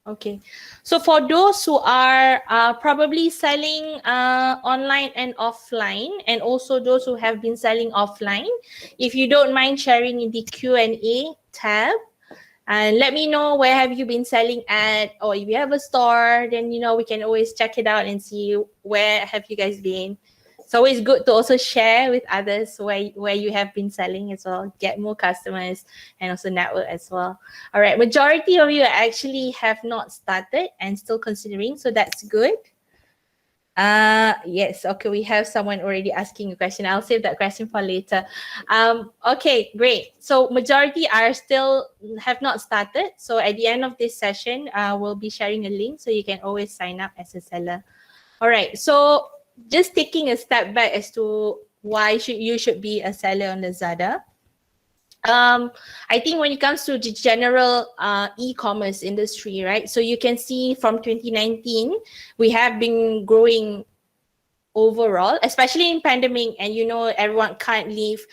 Okay. So for those who are probably selling online and offline, and also those who have been selling offline, if you don't mind sharing in the Q&A tab, and let me know where have you been selling at, or if you have a store, then we can always check it out and see where have you guys been. It's always good to also share with others where you have been selling as well, get more customers and also network as well. All right, majority of you actually have not started and still considering, so that's good. Yes, okay, we have someone already asking a question. I'll save that question for later. Okay, great. So majority are still have not started. So at the end of this session, we'll be sharing a link so you can always sign up as a seller. All right, so just taking a step back as to why you should be a seller on Lazada. I think when it comes to the general e-commerce industry, right? So you can see from 2019, we have been growing overall, especially in pandemic, and everyone can't leave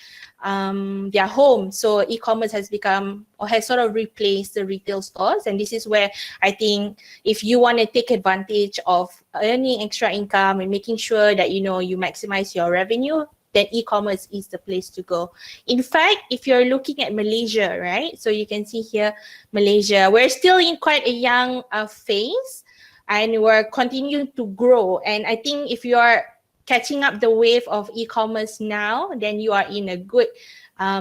their home. So e-commerce has become or has sort of replaced the retail stores. And this is where I think if you want to take advantage of earning extra income and making sure that you maximize your revenue, then e-commerce is the place to go. In fact, if you're looking at Malaysia, right? So you can see here, Malaysia, we're still in quite a young phase and we're continuing to grow. And I think if you are catching up the wave of e-commerce now, then you are in a good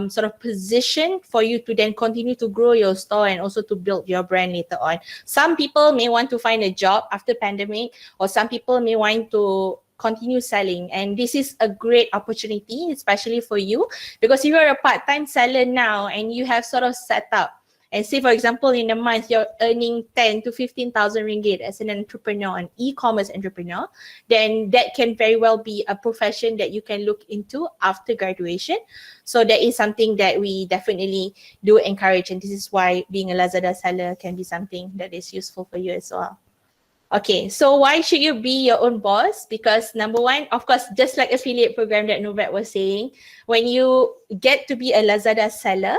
sort of position for you to then continue to grow your store and also to build your brand later on. Some people may want to find a job after pandemic, or some people may want to continue selling, and this is a great opportunity, especially for you, because if you're a part-time seller now and you have sort of set up, and say for example in a month you're earning 10 to 15,000 ringgit as an entrepreneur, an e-commerce entrepreneur, then that can very well be a profession that you can look into after graduation. So that is something that we definitely do encourage, and this is why being a Lazada seller can be something that is useful for you as well. Okay, so why should you be your own boss? Because number one, of course, just like affiliate program that Novet was saying, when you get to be a Lazada seller,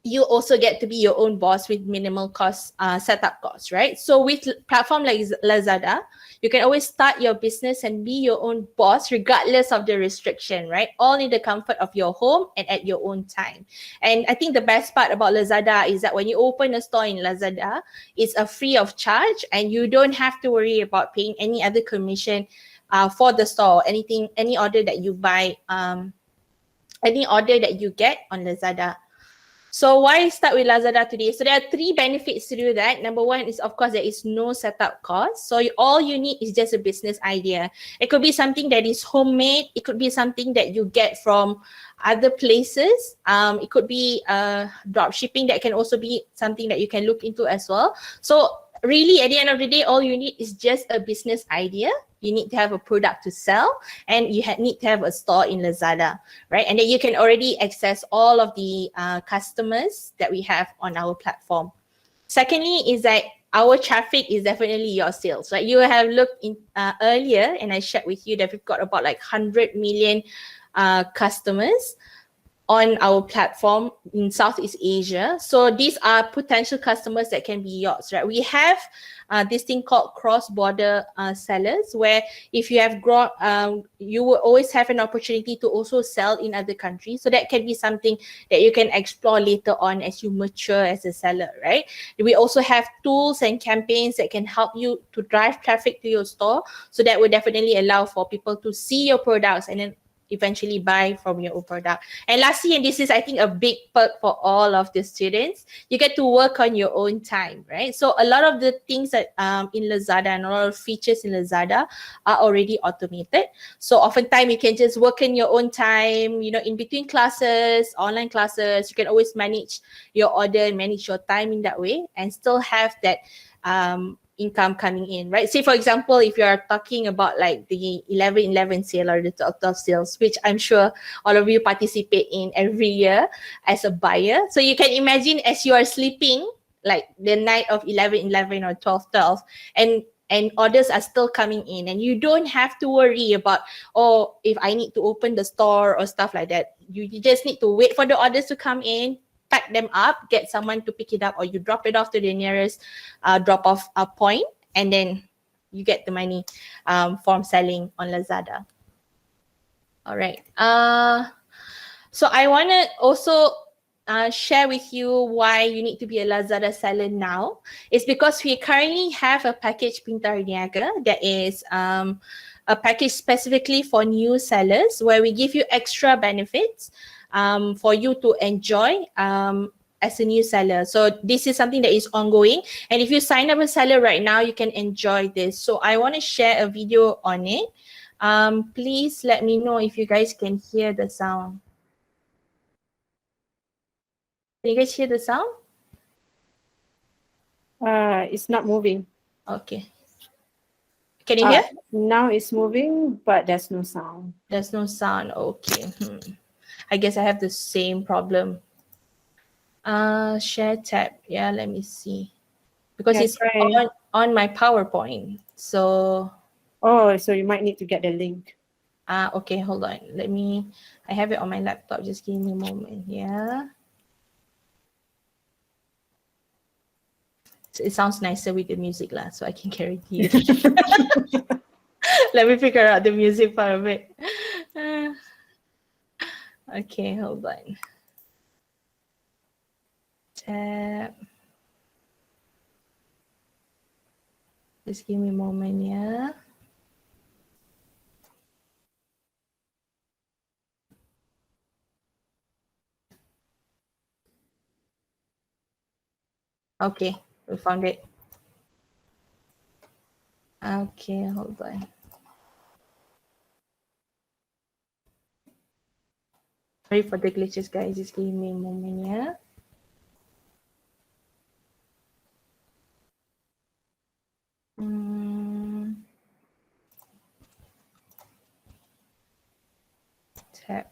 you also get to be your own boss with minimal cost, setup costs, right? So with platform like Lazada, you can always start your business and be your own boss regardless of the restriction, right? All in the comfort of your home and at your own time. And I think the best part about Lazada is that when you open a store in Lazada, it's a free of charge and you don't have to worry about paying any other commission for the store, any order that you buy, any order that you get on Lazada. So why start with Lazada today? So there are 3 benefits to do that. Number one is, of course, there is no setup cost. So all you need is just a business idea. It could be something that is homemade. It could be something that you get from other places. It could be drop shipping. That can also be something that you can look into as well. So really, at the end of the day, all you need is just a business idea. You need to have a product to sell, and you need to have a store in Lazada, right? And then you can already access all of the customers that we have on our platform. Secondly is that our traffic is definitely your sales, right? You have looked in earlier, and I shared with you that we've got about like 100 million customers on our platform in Southeast Asia. So these are potential customers that can be yours, right? We have this thing called cross-border sellers, where if you have grown, you will always have an opportunity to also sell in other countries. So that can be something that you can explore later on as you mature as a seller, right? We also have tools and campaigns that can help you to drive traffic to your store. So that will definitely allow for people to see your products and then eventually buy from your own product. And lastly, and this is, I think, a big perk for all of the students, you get to work on your own time, right? So a lot of the things that in Lazada and a lot of features in Lazada are already automated. So oftentimes you can just work in your own time, you know, in between classes, online classes, you can always manage your order and manage your time in that way and still have that income coming in, right? Say, for example, if you're talking about like the 11/11 sale or the 12/12 sales, which I'm sure all of you participate in every year as a buyer. So you can imagine as you are sleeping, like the night of 11/11 or 12/12, and orders are still coming in, and you don't have to worry about, oh, if I need to open the store or stuff like that. You just need to wait for the orders to come in, pack them up, get someone to pick it up, or you drop it off to the nearest drop-off point, and then you get the money from selling on Lazada. All right. So I want to also share with you why you need to be a Lazada seller now. It's because we currently have a package Pintar Niaga that is a package specifically for new sellers, where we give you extra benefits for you to enjoy as a new seller. So this is something that is ongoing. And if you sign up a seller right now, you can enjoy this. So I want to share a video on it. Please let me know if you guys can hear the sound. Can you guys hear the sound? It's not moving. Okay. Can you hear? Now it's moving, but there's no sound. There's no sound. Okay. I guess I have the same problem. Share tab. Yeah, let me see. Because it's on my PowerPoint. So. Oh, so you might need to get the link. Okay, hold on. I have it on my laptop. Just give me a moment. Yeah. So it sounds nicer with the music lah, so I can guarantee you. Let me figure out the music part of it. Okay, hold on. Tab. Just give me a moment, yeah. Okay, we found it. Okay, hold on. Sorry for the glitches, guys. Just give me a moment, yeah. Tab.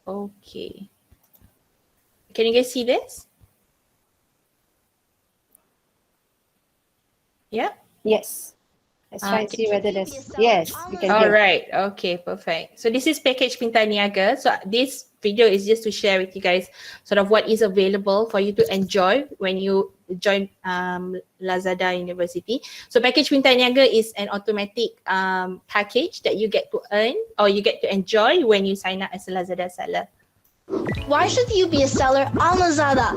Okay. Can you guys see this? Yeah? Yes. Let's try and see whether there's... Yes, we can hear. All right. Okay, perfect. So this is package Pintar Niaga. So this video is just to share with you guys sort of what is available for you to enjoy when you join Lazada University. So package Pintar Niaga is an automatic package that you get to earn or you get to enjoy when you sign up as a Lazada seller. Why should you be a seller on Lazada?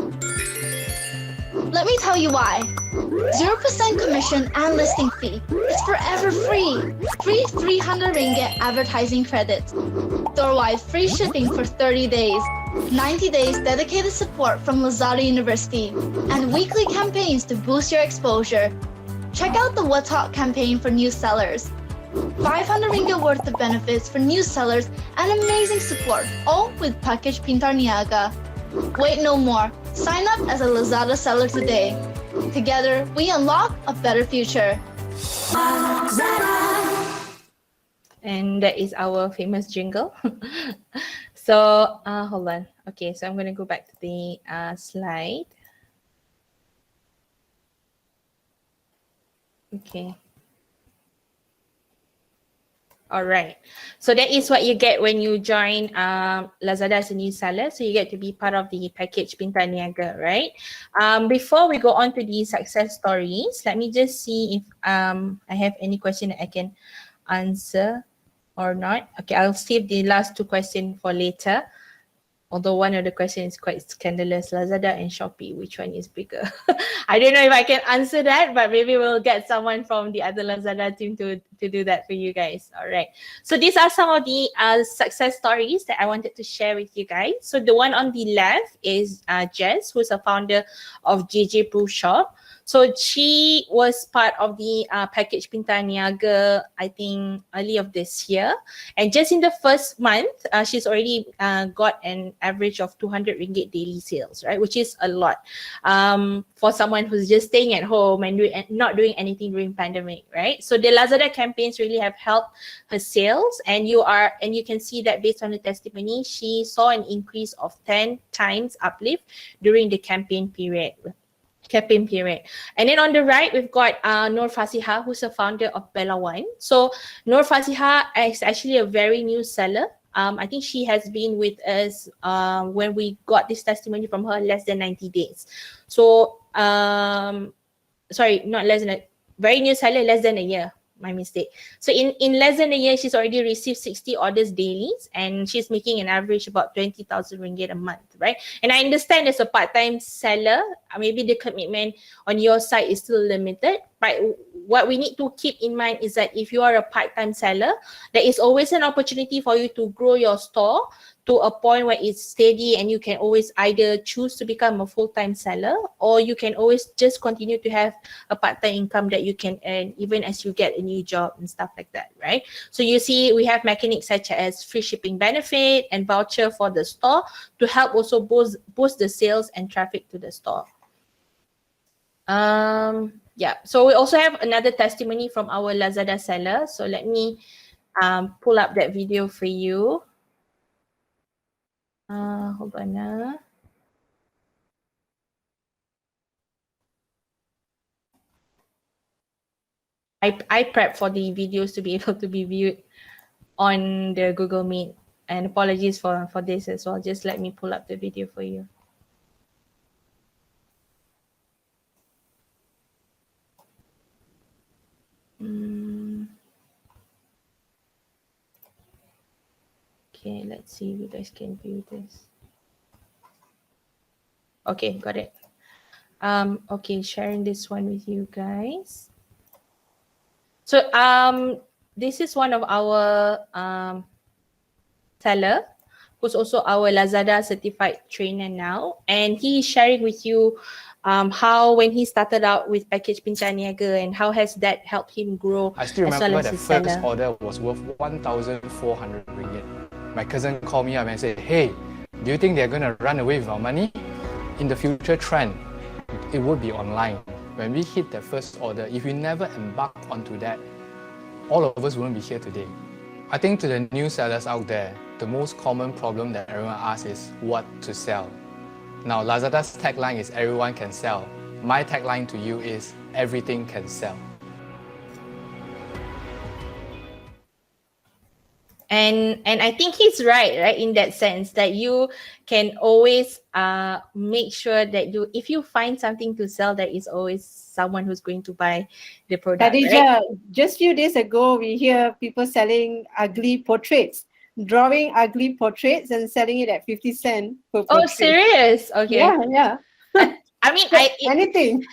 Let me tell you why. 0% commission and listing fee. It's forever free. Free 300 ringgit advertising credits. Store-wide free shipping for 30 days. 90 days dedicated support from Lazada University. And weekly campaigns to boost your exposure. Check out the What Talk campaign for new sellers. 500 ringgit worth of benefits for new sellers and amazing support, all with package Pintar Niaga. Wait no more. Sign up as a Lazada seller today. Together, we unlock a better future. And that is our famous jingle. So, hold on. Okay, so I'm going to go back to the slide. Okay. All right. So that is what you get when you join Lazada as a new seller. So you get to be part of the package Bintang Niaga, right? Before we go on to the success stories, let me just see if I have any question that I can answer or not. Okay, I'll save the last two questions for later. Although one of the questions is quite scandalous, Lazada and Shopee, which one is bigger? I don't know if I can answer that, but maybe we'll get someone from the other Lazada team to do that for you guys. All right. So these are some of the success stories that I wanted to share with you guys. So the one on the left is Jess, who's a founder of JJ Proof Shop. So she was part of the package Bintang Niaga, I think early of this year. And just in the first month, she's already got an average of 200 ringgit daily sales, right? Which is a lot for someone who's just staying at home and not doing anything during pandemic, right? So the Lazada campaigns really have helped her sales, and you can see that based on the testimony, she saw an increase of 10 times uplift during the campaign period. And then on the right, we've got Nur Fasiha, who's a founder of Bella One. So Nur Fasiha is actually a very new seller. I think she has been with us when we got this testimony from her less than 90 days. So, sorry, not less than very new seller, less than a year. My mistake. So in less than a year, she's already received 60 orders daily, and she's making an average about 20,000 ringgit a month, right? And I understand as a part-time seller, maybe the commitment on your side is still limited, but what we need to keep in mind is that if you are a part-time seller, there is always an opportunity for you to grow your store to a point where it's steady, and you can always either choose to become a full-time seller, or you can always just continue to have a part-time income that you can earn even as you get a new job and stuff like that, right? So you see, we have mechanics such as free shipping benefit and voucher for the store to help also boost the sales and traffic to the store. Yeah, so we also have another testimony from our Lazada seller. So let me pull up that video for you. Hold on. I prep for the videos to be able to be viewed on the Google Meet, and apologies for this as well. Just let me pull up the video for you. Okay, let's see if you guys can view this. Okay, got it. Okay, sharing this one with you guys. So this is one of our seller who's also our Lazada certified trainer now, and he is sharing with you how when he started out with package Bintang Niaga and how has that helped him grow. I still remember that first order was worth 1,400 ringgit. My cousin called me up and said, "Hey, do you think they're going to run away with our money? In the future trend, it would be online." When we hit the first order, if we never embark onto that, all of us wouldn't be here today. I think to the new sellers out there, the most common problem that everyone asks is what to sell. Now, Lazada's tagline is everyone can sell. My tagline to you is everything can sell. And I think he's right in that sense that you can always make sure that if you find something to sell, there is always someone who's going to buy the product. Khadija, right? Just few days ago, we hear people selling ugly portraits, drawing ugly portraits and selling it at 50 cents per portrait. Oh, serious? Okay. Yeah. I mean, anything.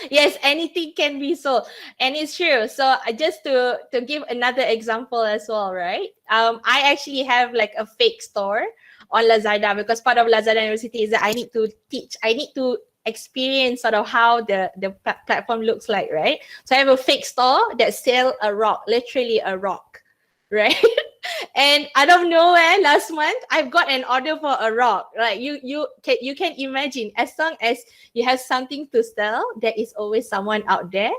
Yes, anything can be sold, and it's true. So just to give another example as well, right? I actually have like a fake store on Lazada because part of Lazada University is that I need to teach. I need to experience sort of how the platform looks like, right? So I have a fake store that sell a rock, literally a rock, right? And out of nowhere, last month, I've got an order for a rock. Like you can imagine, as long as you have something to sell, there is always someone out there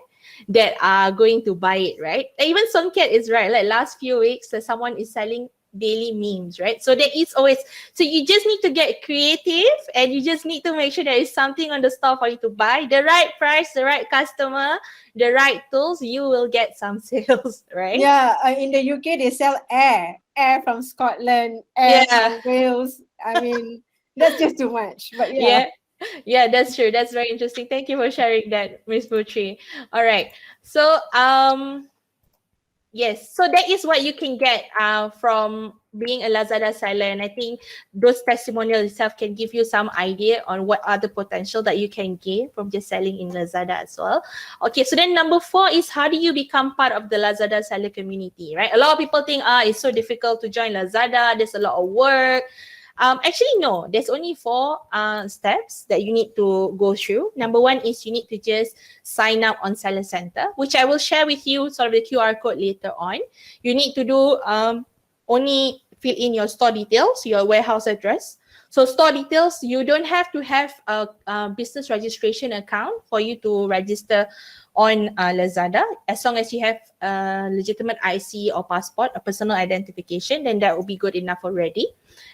that are going to buy it, right? Even Songkiat is right. Like last few weeks, someone is selling daily memes, right? So there is always, so you just need to get creative, and you just need to make sure there is something on the store for you to buy, the right price, the right customer, the right tools, you will get some sales, right? Yeah, in the UK they sell air from Scotland, air from Wales. I mean, that's just too much. But yeah. Yeah, that's true. That's very interesting. Thank you for sharing that, Miss Putri. All right. So yes, so that is what you can get from being a Lazada seller, and I think those testimonials itself can give you some idea on what are the potential that you can gain from just selling in Lazada as well. Okay, so then number 4 is, how do you become part of the Lazada seller community, right? A lot of people think, it's so difficult to join Lazada, there's a lot of work. Actually, no, there's only 4 steps that you need to go through. Number 1 is you need to just sign up on Seller Center, which I will share with you sort of the QR code later on. You need to do only fill in your store details, your warehouse address. So store details, you don't have to have a business registration account for you to register on Lazada. As long as you have a legitimate IC or passport, a personal identification, then that will be good enough already.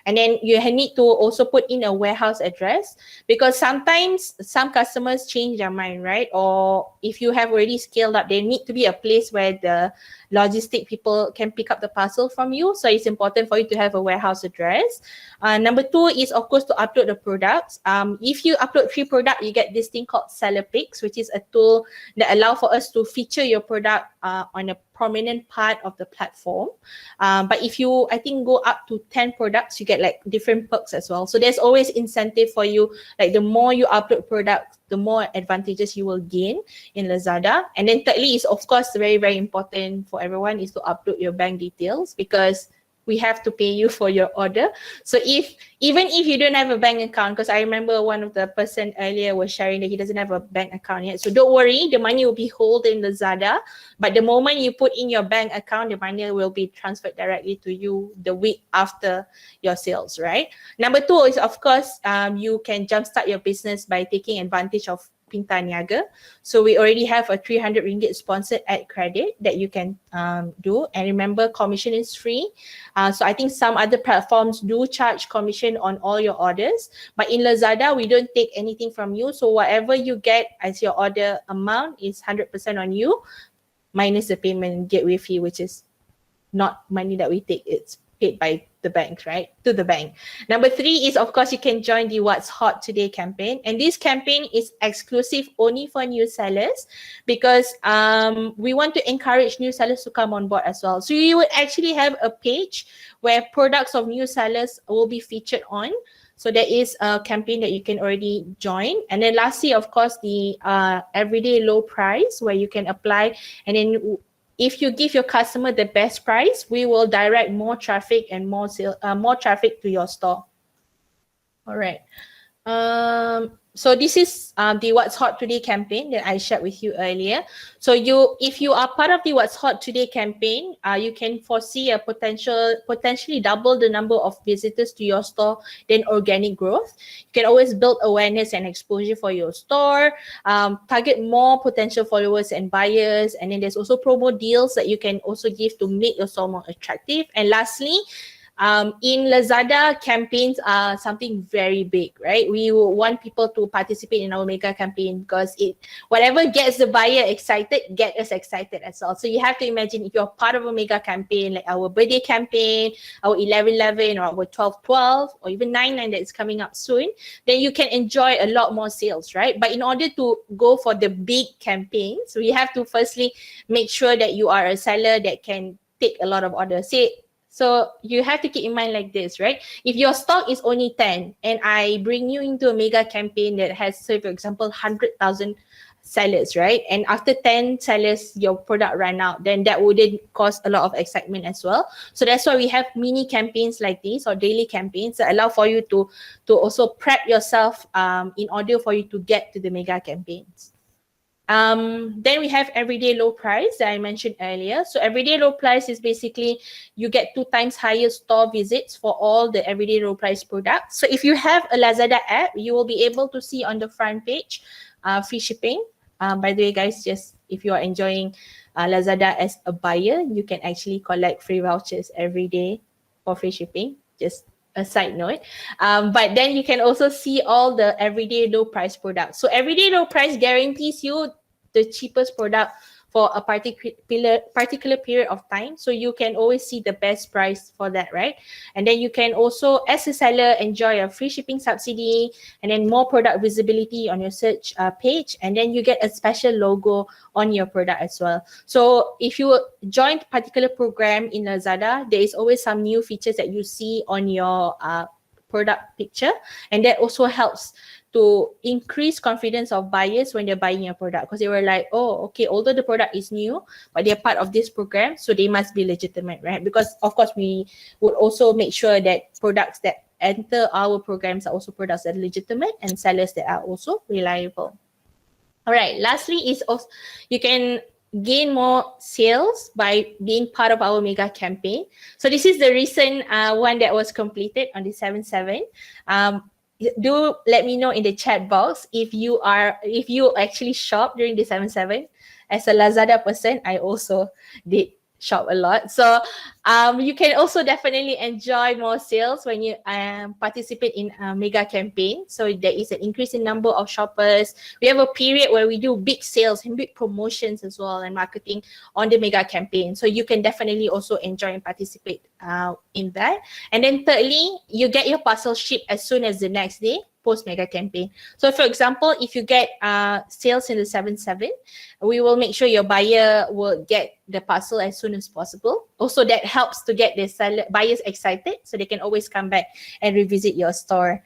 And then you need to also put in a warehouse address, because sometimes some customers change their mind, right? Or if you have already scaled up, there need to be a place where the logistic people can pick up the parcel from you. So it's important for you to have a warehouse address. Number 2 is, of course, to upload the products. If you upload 3 products, you get this thing called Seller Picks, which is a tool that allows for us to feature your product on a prominent part of the platform. But if you, I think, go up to 10 products, you get like different perks as well. So there's always incentive for you. Like the more you upload products, the more advantages you will gain in Lazada. And then thirdly is, of course, very, very important for everyone is to upload your bank details, because we have to pay you for your order. So even if you don't have a bank account, because I remember one of the person earlier was sharing that he doesn't have a bank account yet. So don't worry, the money will be held in Lazada. But the moment you put in your bank account, the money will be transferred directly to you the week after your sales, right? Number 2 is, of course, you can jumpstart your business by taking advantage of Pinta Niaga. So we already have a 300 ringgit sponsored ad credit that you can do. And remember, commission is free. So I think some other platforms do charge commission on all your orders. But in Lazada, we don't take anything from you. So whatever you get as your order amount is 100% on you, minus the payment gateway fee, which is not money that we take. It's paid by the bank, right? To the bank. Number 3 is, of course, you can join the What's Hot Today campaign. And this campaign is exclusive only for new sellers, because we want to encourage new sellers to come on board as well. So you would actually have a page where products of new sellers will be featured on. So there is a campaign that you can already join. And then lastly, of course, the everyday low price, where you can apply, and then if you give your customer the best price, we will direct more traffic and more traffic to your store. All right. So this is the What's Hot Today campaign that I shared with you earlier. So if you are part of the What's Hot Today campaign, you can foresee a potentially double the number of visitors to your store than organic growth. You can always build awareness and exposure for your store, target more potential followers and buyers, and then there's also promo deals that you can also give to make your store more attractive. And lastly, in Lazada, campaigns are something very big, right? We want people to participate in our mega campaign, because whatever gets the buyer excited, get us excited as well. So you have to imagine, if you're part of a mega campaign, like our birthday campaign, our 11/11, or our 12/12, or even 9/9 that is coming up soon, then you can enjoy a lot more sales, right? But in order to go for the big campaigns, we have to firstly make sure that you are a seller that can take a lot of orders. So you have to keep in mind like this, right? If your stock is only 10 and I bring you into a mega campaign that has, say, for example, 100,000 sellers, right? And after 10 sellers, your product ran out, then that wouldn't cause a lot of excitement as well. So that's why we have mini campaigns like this, or daily campaigns, that allow for you to also prep yourself in order for you to get to the mega campaigns. Then we have everyday low price that I mentioned earlier. So everyday low price is basically you get 2 times higher store visits for all the everyday low price products. So if you have a Lazada app, you will be able to see on the front page free shipping. By the way, guys, just if you are enjoying Lazada as a buyer, you can actually collect free vouchers every day for free shipping, just a side note. But then you can also see all the everyday low price products. So everyday low price guarantees you the cheapest product for a particular period of time. So you can always see the best price for that, right? And then you can also, as a seller, enjoy a free shipping subsidy and then more product visibility on your search page. And then you get a special logo on your product as well. So if you join a particular program in Lazada, there is always some new features that you see on your product picture. And that also helps to increase confidence of buyers when they're buying your product, because they were like, oh, okay, although the product is new, but they're part of this program, so they must be legitimate, right? Because of course we would also make sure that products that enter our programs are also products that are legitimate and sellers that are also reliable. All right, lastly is also, you can gain more sales by being part of our mega campaign. So this is the recent one that was completed on the 7/7. Do let me know in the chat box if you actually shop during the 7/7. As a Lazada person, I also did shop a lot. So you can also definitely enjoy more sales when you participate in a mega campaign. So there is an increase in number of shoppers. We have a period where we do big sales and big promotions as well and marketing on the mega campaign. So you can definitely also enjoy and participate in that. And then thirdly, you get your parcel shipped as soon as the next day post mega campaign. So for example, if you get sales in the 7/7, we will make sure your buyer will get the parcel as soon as possible. Also, that helps to get the buyers excited so they can always come back and revisit your store.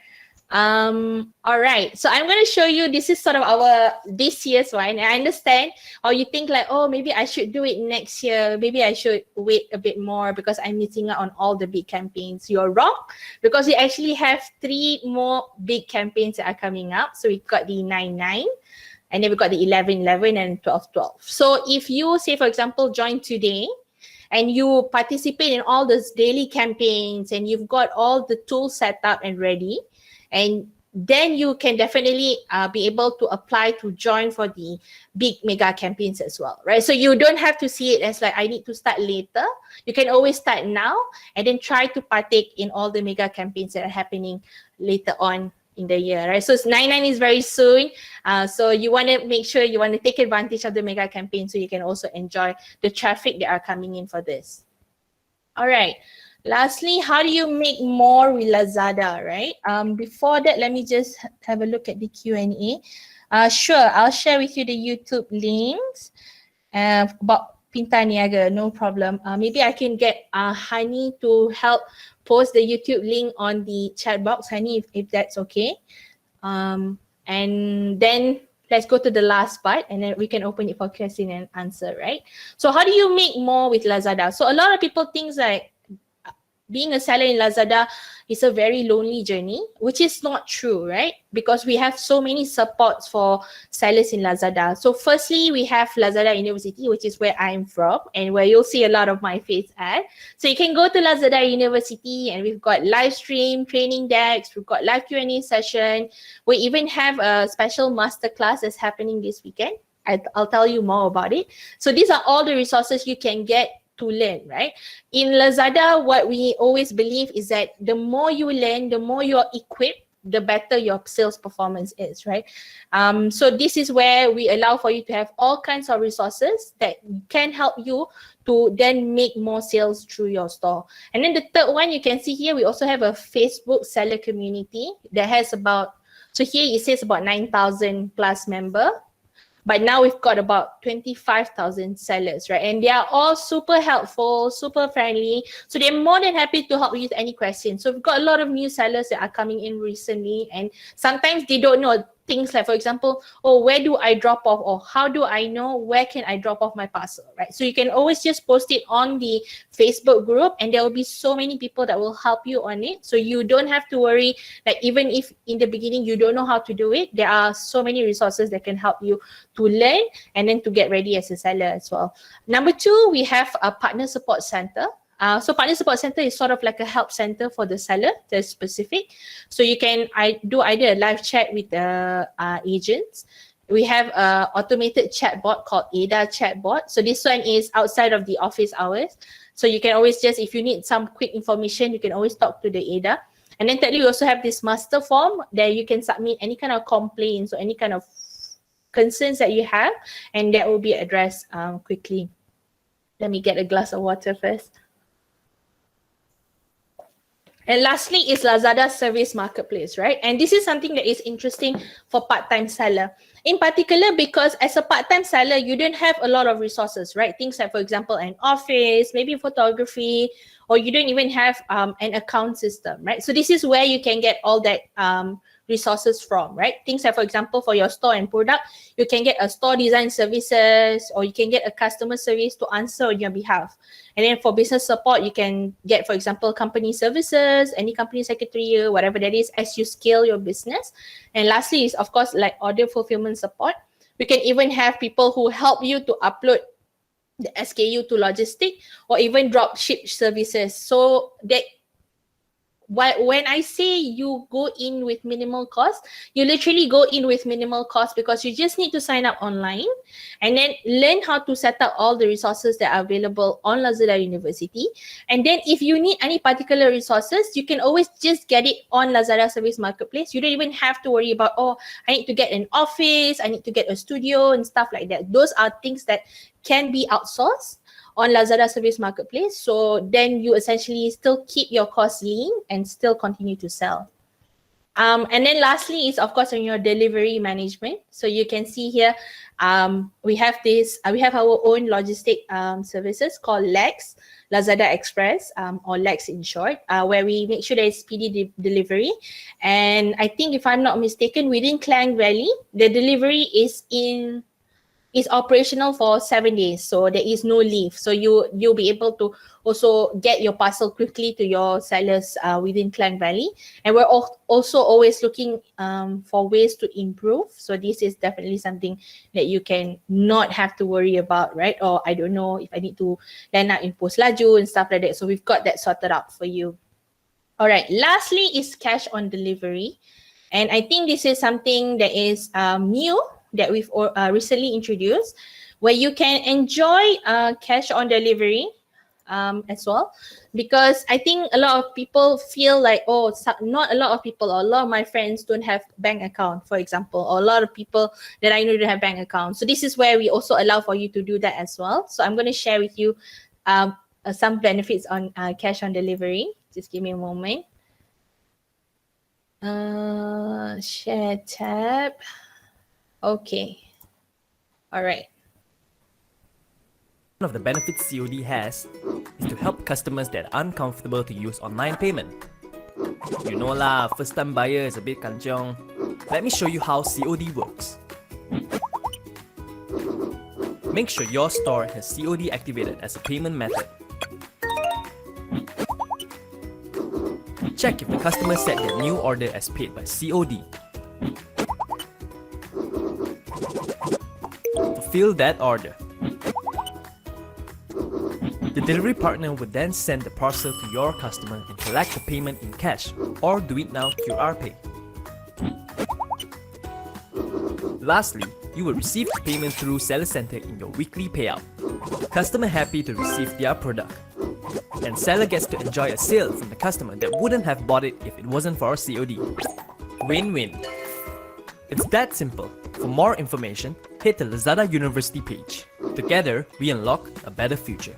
All right, so I'm going to show you, this is sort of our this year's one. And I understand how you think like, oh, maybe I should do it next year, maybe I should wait a bit more because I'm missing out on all the big campaigns. You're wrong, because we actually have 3 more big campaigns that are coming up. So we've got the 9/9, and then we've got the 11/11 and 12/12. So if you say, for example, join today and you participate in all those daily campaigns and you've got all the tools set up and ready, and then you can definitely be able to apply to join for the big mega campaigns as well, right? So you don't have to see it as like, I need to start later. You can always start now and then try to partake in all the mega campaigns that are happening later on in the year, right? So 9/9 is very soon. So you want to make sure you want to take advantage of the mega campaign so you can also enjoy the traffic that are coming in for this. All right. Lastly, how do you make more with Lazada, right? Before that, let me just have a look at the Q&A. Sure, I'll share with you the YouTube links about Pinta Niaga, no problem. Maybe I can get Hani to help post the YouTube link on the chat box, Hani, if that's okay. And then let's go to the last part and then we can open it for question and answer, right? So how do you make more with Lazada? So a lot of people think like, being a seller in Lazada is a very lonely journey, which is not true, right? Because we have so many supports for sellers in Lazada. So firstly, we have Lazada University, which is where I'm from and where you'll see a lot of my face at. So you can go to Lazada University and we've got live stream training decks, we've got live Q&A session. We even have a special masterclass that's happening this weekend. I'll tell you more about it. So these are all the resources you can get to learn, right? In Lazada, what we always believe is that the more you learn, the more you're equipped, the better your sales performance is, right? So this is where we allow for you to have all kinds of resources that can help you to then make more sales through your store. And then the third one, you can see here, we also have a Facebook seller community that has about, so here it says about 9,000 plus member. But now we've got about 25,000 sellers, right? And they are all super helpful, super friendly. So they're more than happy to help you with any questions. So we've got a lot of new sellers that are coming in recently. And sometimes they don't know things like, for example, oh, where do I drop off? Or how do I know where can I drop off my parcel, right? So you can always just post it on the Facebook group and there will be so many people that will help you on it. So you don't have to worry that even if in the beginning you don't know how to do it, there are so many resources that can help you to learn and then to get ready as a seller as well. Number 2, we have a partner support center. So partner support center is sort of like a help center for the seller that's specific. So you can do either a live chat with the agents. We have an automated chatbot called Ada chatbot. So this one is outside of the office hours. So you can always just, if you need some quick information, you can always talk to the ADA. And then thirdly, we also have this master form that you can submit any kind of complaints or any kind of concerns that you have, and that will be addressed quickly. Let me get a glass of water first. And lastly is Lazada Service Marketplace, right? And this is something that is interesting for part-time seller. In particular, because as a part-time seller, you don't have a lot of resources, right? Things like, for example, an office, maybe photography, or you don't even have an account system, right? So this is where you can get all that resources from, right? Things like, for example, for your store and product, you can get a store design services, or you can get a customer service to answer on your behalf. And then for business support, you can get, for example, company services, any company secretary, whatever that is, as you scale your business. And lastly is, of course, like order fulfillment support. We can even have people who help you to upload the SKU to logistic, or even drop ship services. So that when I say you go in with minimal cost, you literally go in with minimal cost, because you just need to sign up online and then learn how to set up all the resources that are available on Lazada University. And then if you need any particular resources, you can always just get it on Lazada Service Marketplace. You don't even have to worry about, oh, I need to get an office, I need to get a studio and stuff like that. Those are things that can be outsourced on Lazada Service Marketplace. So then you essentially still keep your costs lean and still continue to sell. And then lastly is, of course, on your delivery management. So you can see here, we have our own logistic services called LEX, Lazada Express, or LEX in short, where we make sure there is speedy delivery. And I think, if I'm not mistaken, within Klang Valley, the delivery is operational for 7 days, so there is no leave. So you'll be able to also get your parcel quickly to your sellers within Klang Valley. And we're also always looking for ways to improve. So this is definitely something that you can not have to worry about, right? Or I don't know if I need to land up in Post Laju and stuff like that. So we've got that sorted out for you. All right, lastly is cash on delivery. And I think this is something that is new, that we've recently introduced, where you can enjoy cash on delivery as well. Because I think a lot of people feel like, oh, not a lot of people, or a lot of my friends don't have bank account, for example, or a lot of people that I know don't have bank accounts. So this is where we also allow for you to do that as well. So I'm going to share with you some benefits on cash on delivery. Just give me a moment. Share tab. Okay. All right. One of the benefits COD has is to help customers that are uncomfortable to use online payment. You know lah, first time buyer is a bit kanchiong. Let me show you how COD works. Make sure your store has COD activated as a payment method. Check if the customer set their new order as paid by COD. Fulfill that order. The delivery partner would then send the parcel to your customer and collect the payment in cash, or do it now QR Pay. Lastly, you will receive the payment through Seller Center in your weekly payout. Customer happy to receive their product, and seller gets to enjoy a sale from the customer that wouldn't have bought it if it wasn't for COD. Win-win. It's that simple. For more information, hit the Lazada University page. Together, we unlock a better future.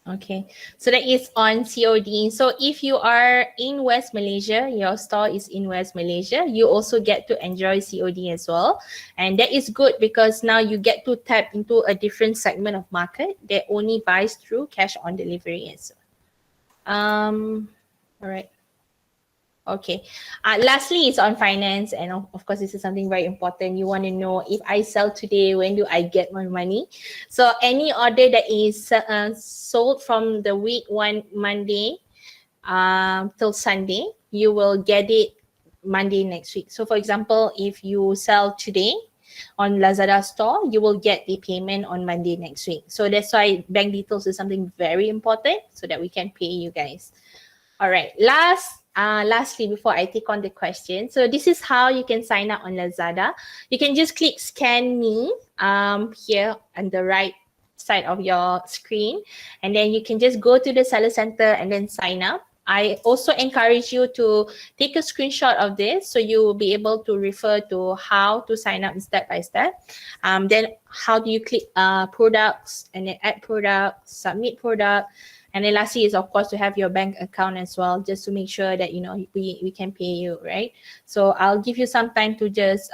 Okay, so that is on COD. So if you are in West Malaysia, your store is in West Malaysia, you also get to enjoy COD as well. And that is good, because now you get to tap into a different segment of market that only buys through cash on delivery as well. All right. Okay. Lastly, it's on finance, and of course, this is something very important. You want to know, if I sell today, when do I get my money? So any order that is sold from the week 1 Monday till Sunday, you will get it Monday next week. So for example, if you sell today on Lazada store, you will get the payment on Monday next week. So that's why bank details is something very important, so that we can pay you guys. All right. Lastly, before I take on the question, so this is how you can sign up on Lazada. You can just click Scan Me here on the right side of your screen, and then you can just go to the seller center and then sign up. I also encourage you to take a screenshot of this so you will be able to refer to how to sign up step by step. Then how do you click products and then add product, submit product, and then lastly is of course to have your bank account as well, just to make sure that we can pay you, right? So I'll give you some time to just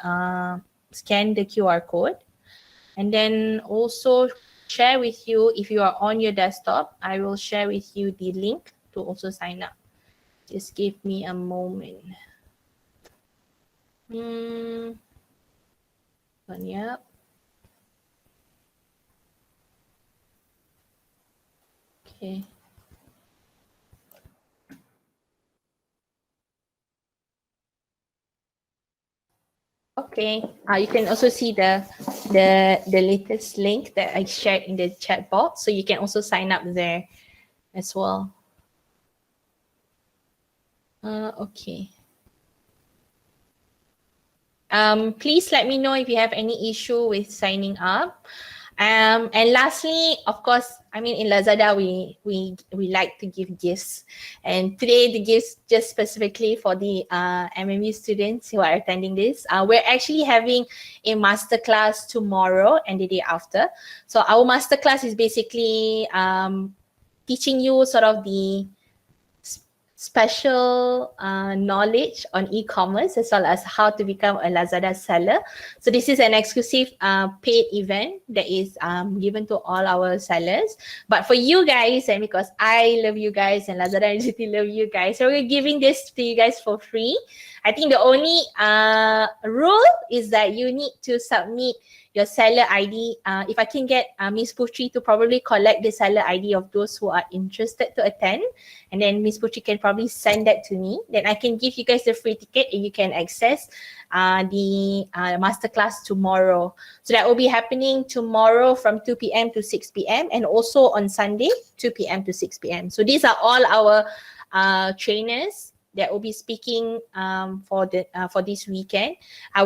scan the QR code, and then also share with you, if you are on your desktop, I will share with you the link to also sign up. Just give me a moment. Yep. Okay. Okay. You can also see the latest link that I shared in the chat box, so you can also sign up there as well. Okay. Please let me know if you have any issue with signing up. And lastly, of course, I mean, in Lazada, we like to give gifts. And today, the gifts just specifically for the MMU students who are attending this. We're actually having a masterclass tomorrow and the day after. So our masterclass is basically teaching you sort of the special knowledge on e-commerce, as well as how to become a Lazada seller. So this is an exclusive paid event that is given to all our sellers. But for you guys, and because I love you guys and Lazada University love you guys, so we're giving this to you guys for free. I think the only rule is that you need to submit your seller ID. If I can get Miss Putri to probably collect the seller ID of those who are interested to attend, and then Miss Putri can probably send that to me, then I can give you guys the free ticket and you can access the masterclass tomorrow. So that will be happening tomorrow from 2 p.m. to 6 p.m. and also on Sunday, 2 p.m. to 6 p.m. So these are all our trainers that will be speaking for this weekend.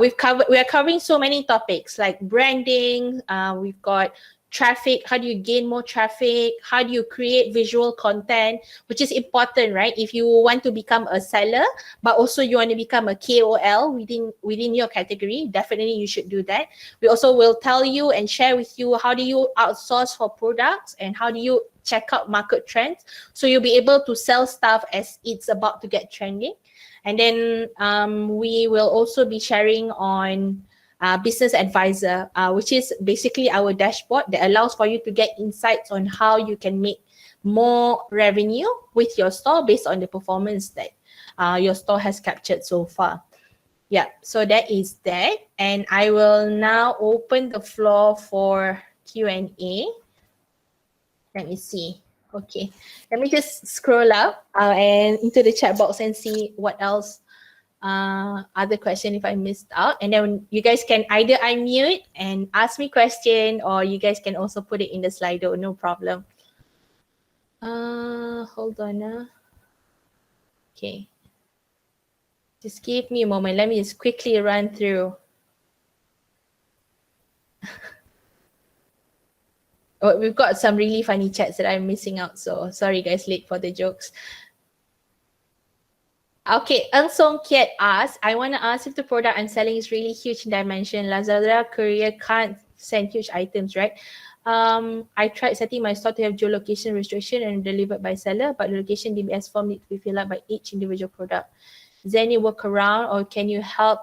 We are covering so many topics like branding. We've got traffic. How do you gain more traffic? How do you create visual content, which is important, right? If you want to become a seller, but also you want to become a KOL within your category, definitely you should do that. We also will tell you and share with you how do you outsource for products and how do you check out market trends, so you'll be able to sell stuff as it's about to get trending. And then we will also be sharing on Business Advisor, which is basically our dashboard that allows for you to get insights on how you can make more revenue with your store based on the performance that your store has captured so far. Yeah, so that is that. And I will now open the floor for Q&A. Let me see. Okay, let me just scroll up and into the chat box and see what else other question if I missed out, and then you guys can either unmute and ask me question, or you guys can also put it in the Slido, no problem. Hold on. Okay, just give me a moment. Let me just quickly run through. Oh, we've got some really funny chats that I'm missing out, so sorry guys, late for the jokes. Okay, Eng Song Kiat asks, I want to ask if the product I'm selling is really huge in dimension. Lazada courier can't send huge items, right? I tried setting my store to have geolocation restriction and delivered by seller, but the location DBS form needs to be filled up by each individual product. Is there any workaround, or can you help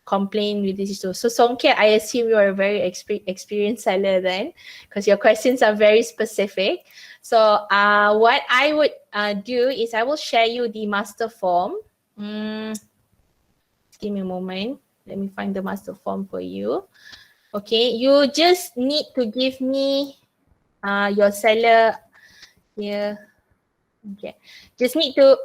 complain with this issue? So Songkiat, I assume you are a very experienced seller then, because your questions are very specific. So what I would do is I will share you the master form. Give me a moment. Let me find the master form for you. Okay, you just need to give me your seller here. Okay, just need to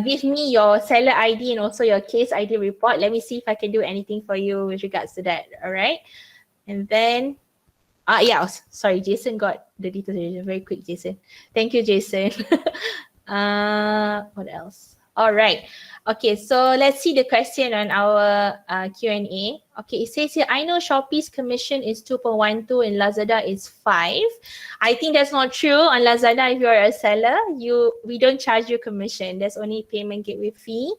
give me your seller ID and also your case ID report. Let me see if I can do anything for you with regards to that. All right, and then yeah, sorry, Jason got the details. Very quick, Jason. Thank you, Jason. What else? All right. Okay, so let's see the question on our Q&A. Okay, it says here, I know Shopee's commission is 2.12 and Lazada is 5. I think that's not true. On Lazada, if you're a seller, we don't charge you commission. There's only payment gateway fee.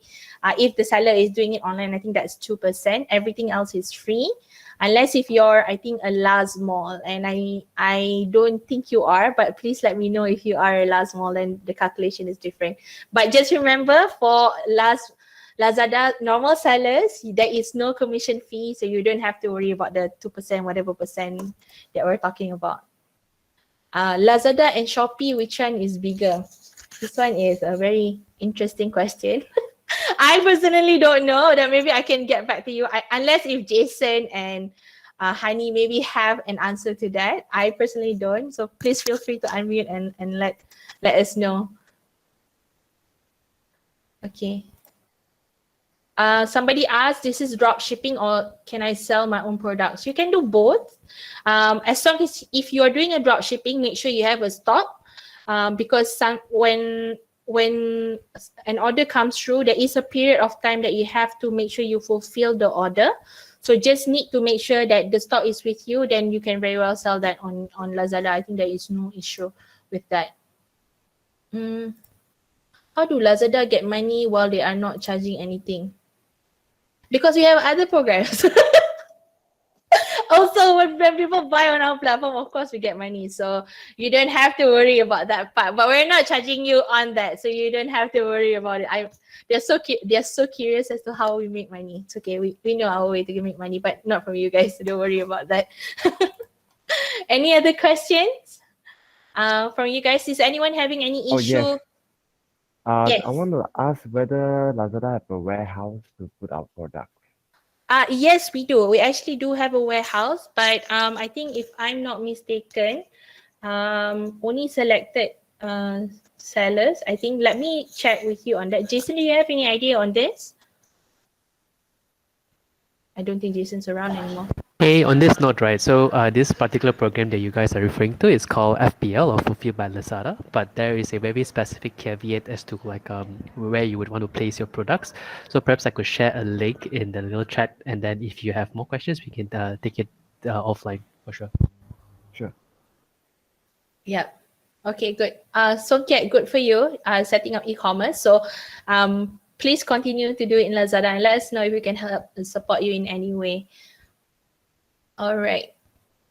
If the seller is doing it online, I think that's 2%. Everything else is free. Unless if you're, I think, a Laz Mall. And I don't think you are, but please let me know if you are a Laz Mall and the calculation is different. But just remember, for Lazada normal sellers, there is no commission fee, so you don't have to worry about the 2%, whatever percent that we're talking about. Lazada and Shopee, which one is bigger? This one is a very interesting question. I personally don't know. That maybe I can get back to you, unless if Jason and Hani maybe have an answer to that. I personally don't. So please feel free to unmute and let us know. Okay. Somebody asked, this is drop shipping or can I sell my own products? You can do both. As long as if you are doing a drop shipping, make sure you have a stock, because when an order comes through, there is a period of time that you have to make sure you fulfill the order. So just need to make sure that the stock is with you, then you can very well sell that on Lazada. I think there is no issue with that. How do Lazada get money while they are not charging anything? Because we have other programs. Also, when people buy on our platform, of course, we get money. So you don't have to worry about that part. But we're not charging you on that, so you don't have to worry about it. They're so curious as to how we make money. It's okay. We know our way to make money, but not from you guys. So don't worry about that. Any other questions from you guys? Is anyone having any issue? Yes. Yes. I want to ask whether Lazada have a warehouse to put out products. Yes, we do. We actually do have a warehouse, but I think if I'm not mistaken, only selected sellers. I think, let me check with you on that. Jason, do you have any idea on this? I don't think Jason's around anymore. Hey, on this note, right, so this particular program that you guys are referring to is called FBL, or Fulfilled by Lazada, but there is a very specific caveat as to like where you would want to place your products. So perhaps I could share a link in the little chat, and then if you have more questions, we can take it offline for sure. Sure. Yeah. Okay, good. So yeah, good for you setting up e-commerce. So please continue to do it in Lazada and let us know if we can help and support you in any way. All right.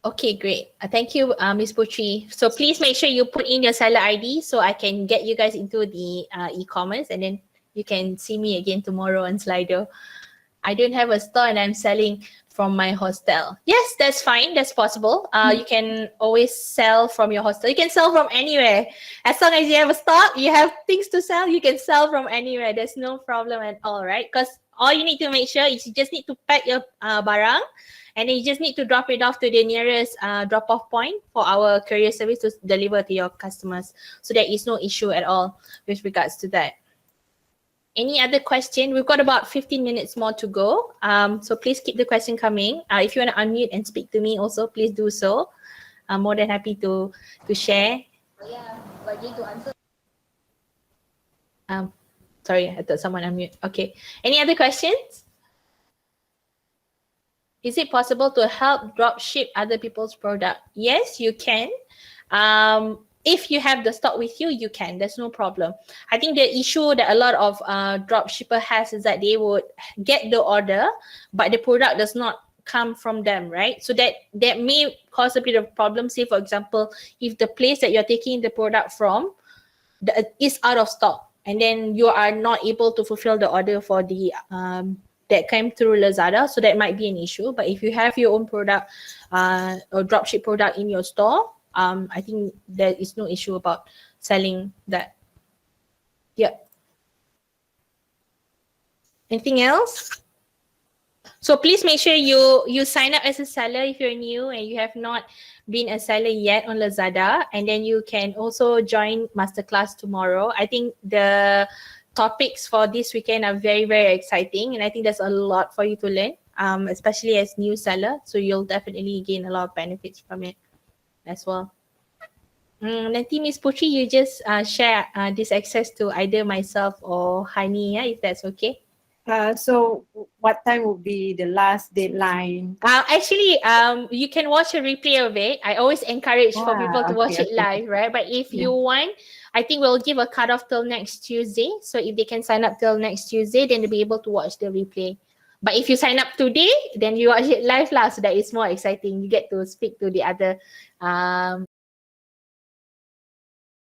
Okay, great. Thank you, Ms. Putri. So please make sure you put in your seller ID so I can get you guys into the e-commerce, and then you can see me again tomorrow on Slido. I don't have a store and I'm selling from my hostel. Yes, that's fine. That's possible. You can always sell from your hostel. You can sell from anywhere. As long as you have a stock, you have things to sell, you can sell from anywhere. There's no problem at all, right? Because all you need to make sure is you just need to pack your barang, and then you just need to drop it off to the nearest drop-off point for our courier service to deliver to your customers. So there is no issue at all with regards to that. Any other question? We've got about 15 minutes more to go. So please keep the question coming. If you want to unmute and speak to me also, please do so. I'm more than happy to share. Yeah, but you need to answer. Sorry, I thought someone unmute. Okay. Any other questions? Is it possible to help drop ship other people's product? Yes, you can. If you have the stock with you, you can. There's no problem. I think the issue that a lot of drop shipper has is that they would get the order, but the product does not come from them, right? So that may cause a bit of problem. Say, for example, if the place that you're taking the product from is out of stock, and then you are not able to fulfill the order for the that came through Lazada, so that might be an issue. But if you have your own product or dropship product in your store, I think there is no issue about selling that. Yeah. Anything else? So please make sure you sign up as a seller if you're new and you have not been a seller yet on Lazada, and then you can also join masterclass tomorrow. I think the topics for this weekend are very, very exciting, and I think there's a lot for you to learn, especially as new seller. So you'll definitely gain a lot of benefits from it as well. Nanti Miss Putri, you just share this access to either myself or Hani, yeah, if that's okay. So what time would be the last deadline? Actually, you can watch a replay of it. I always encourage for people to watch it live, right? But if you want, I think we'll give a cutoff till next Tuesday. So if they can sign up till next Tuesday, then they'll be able to watch the replay. But if you sign up today, then you watch it live lah, so that is more exciting. You get to speak to the other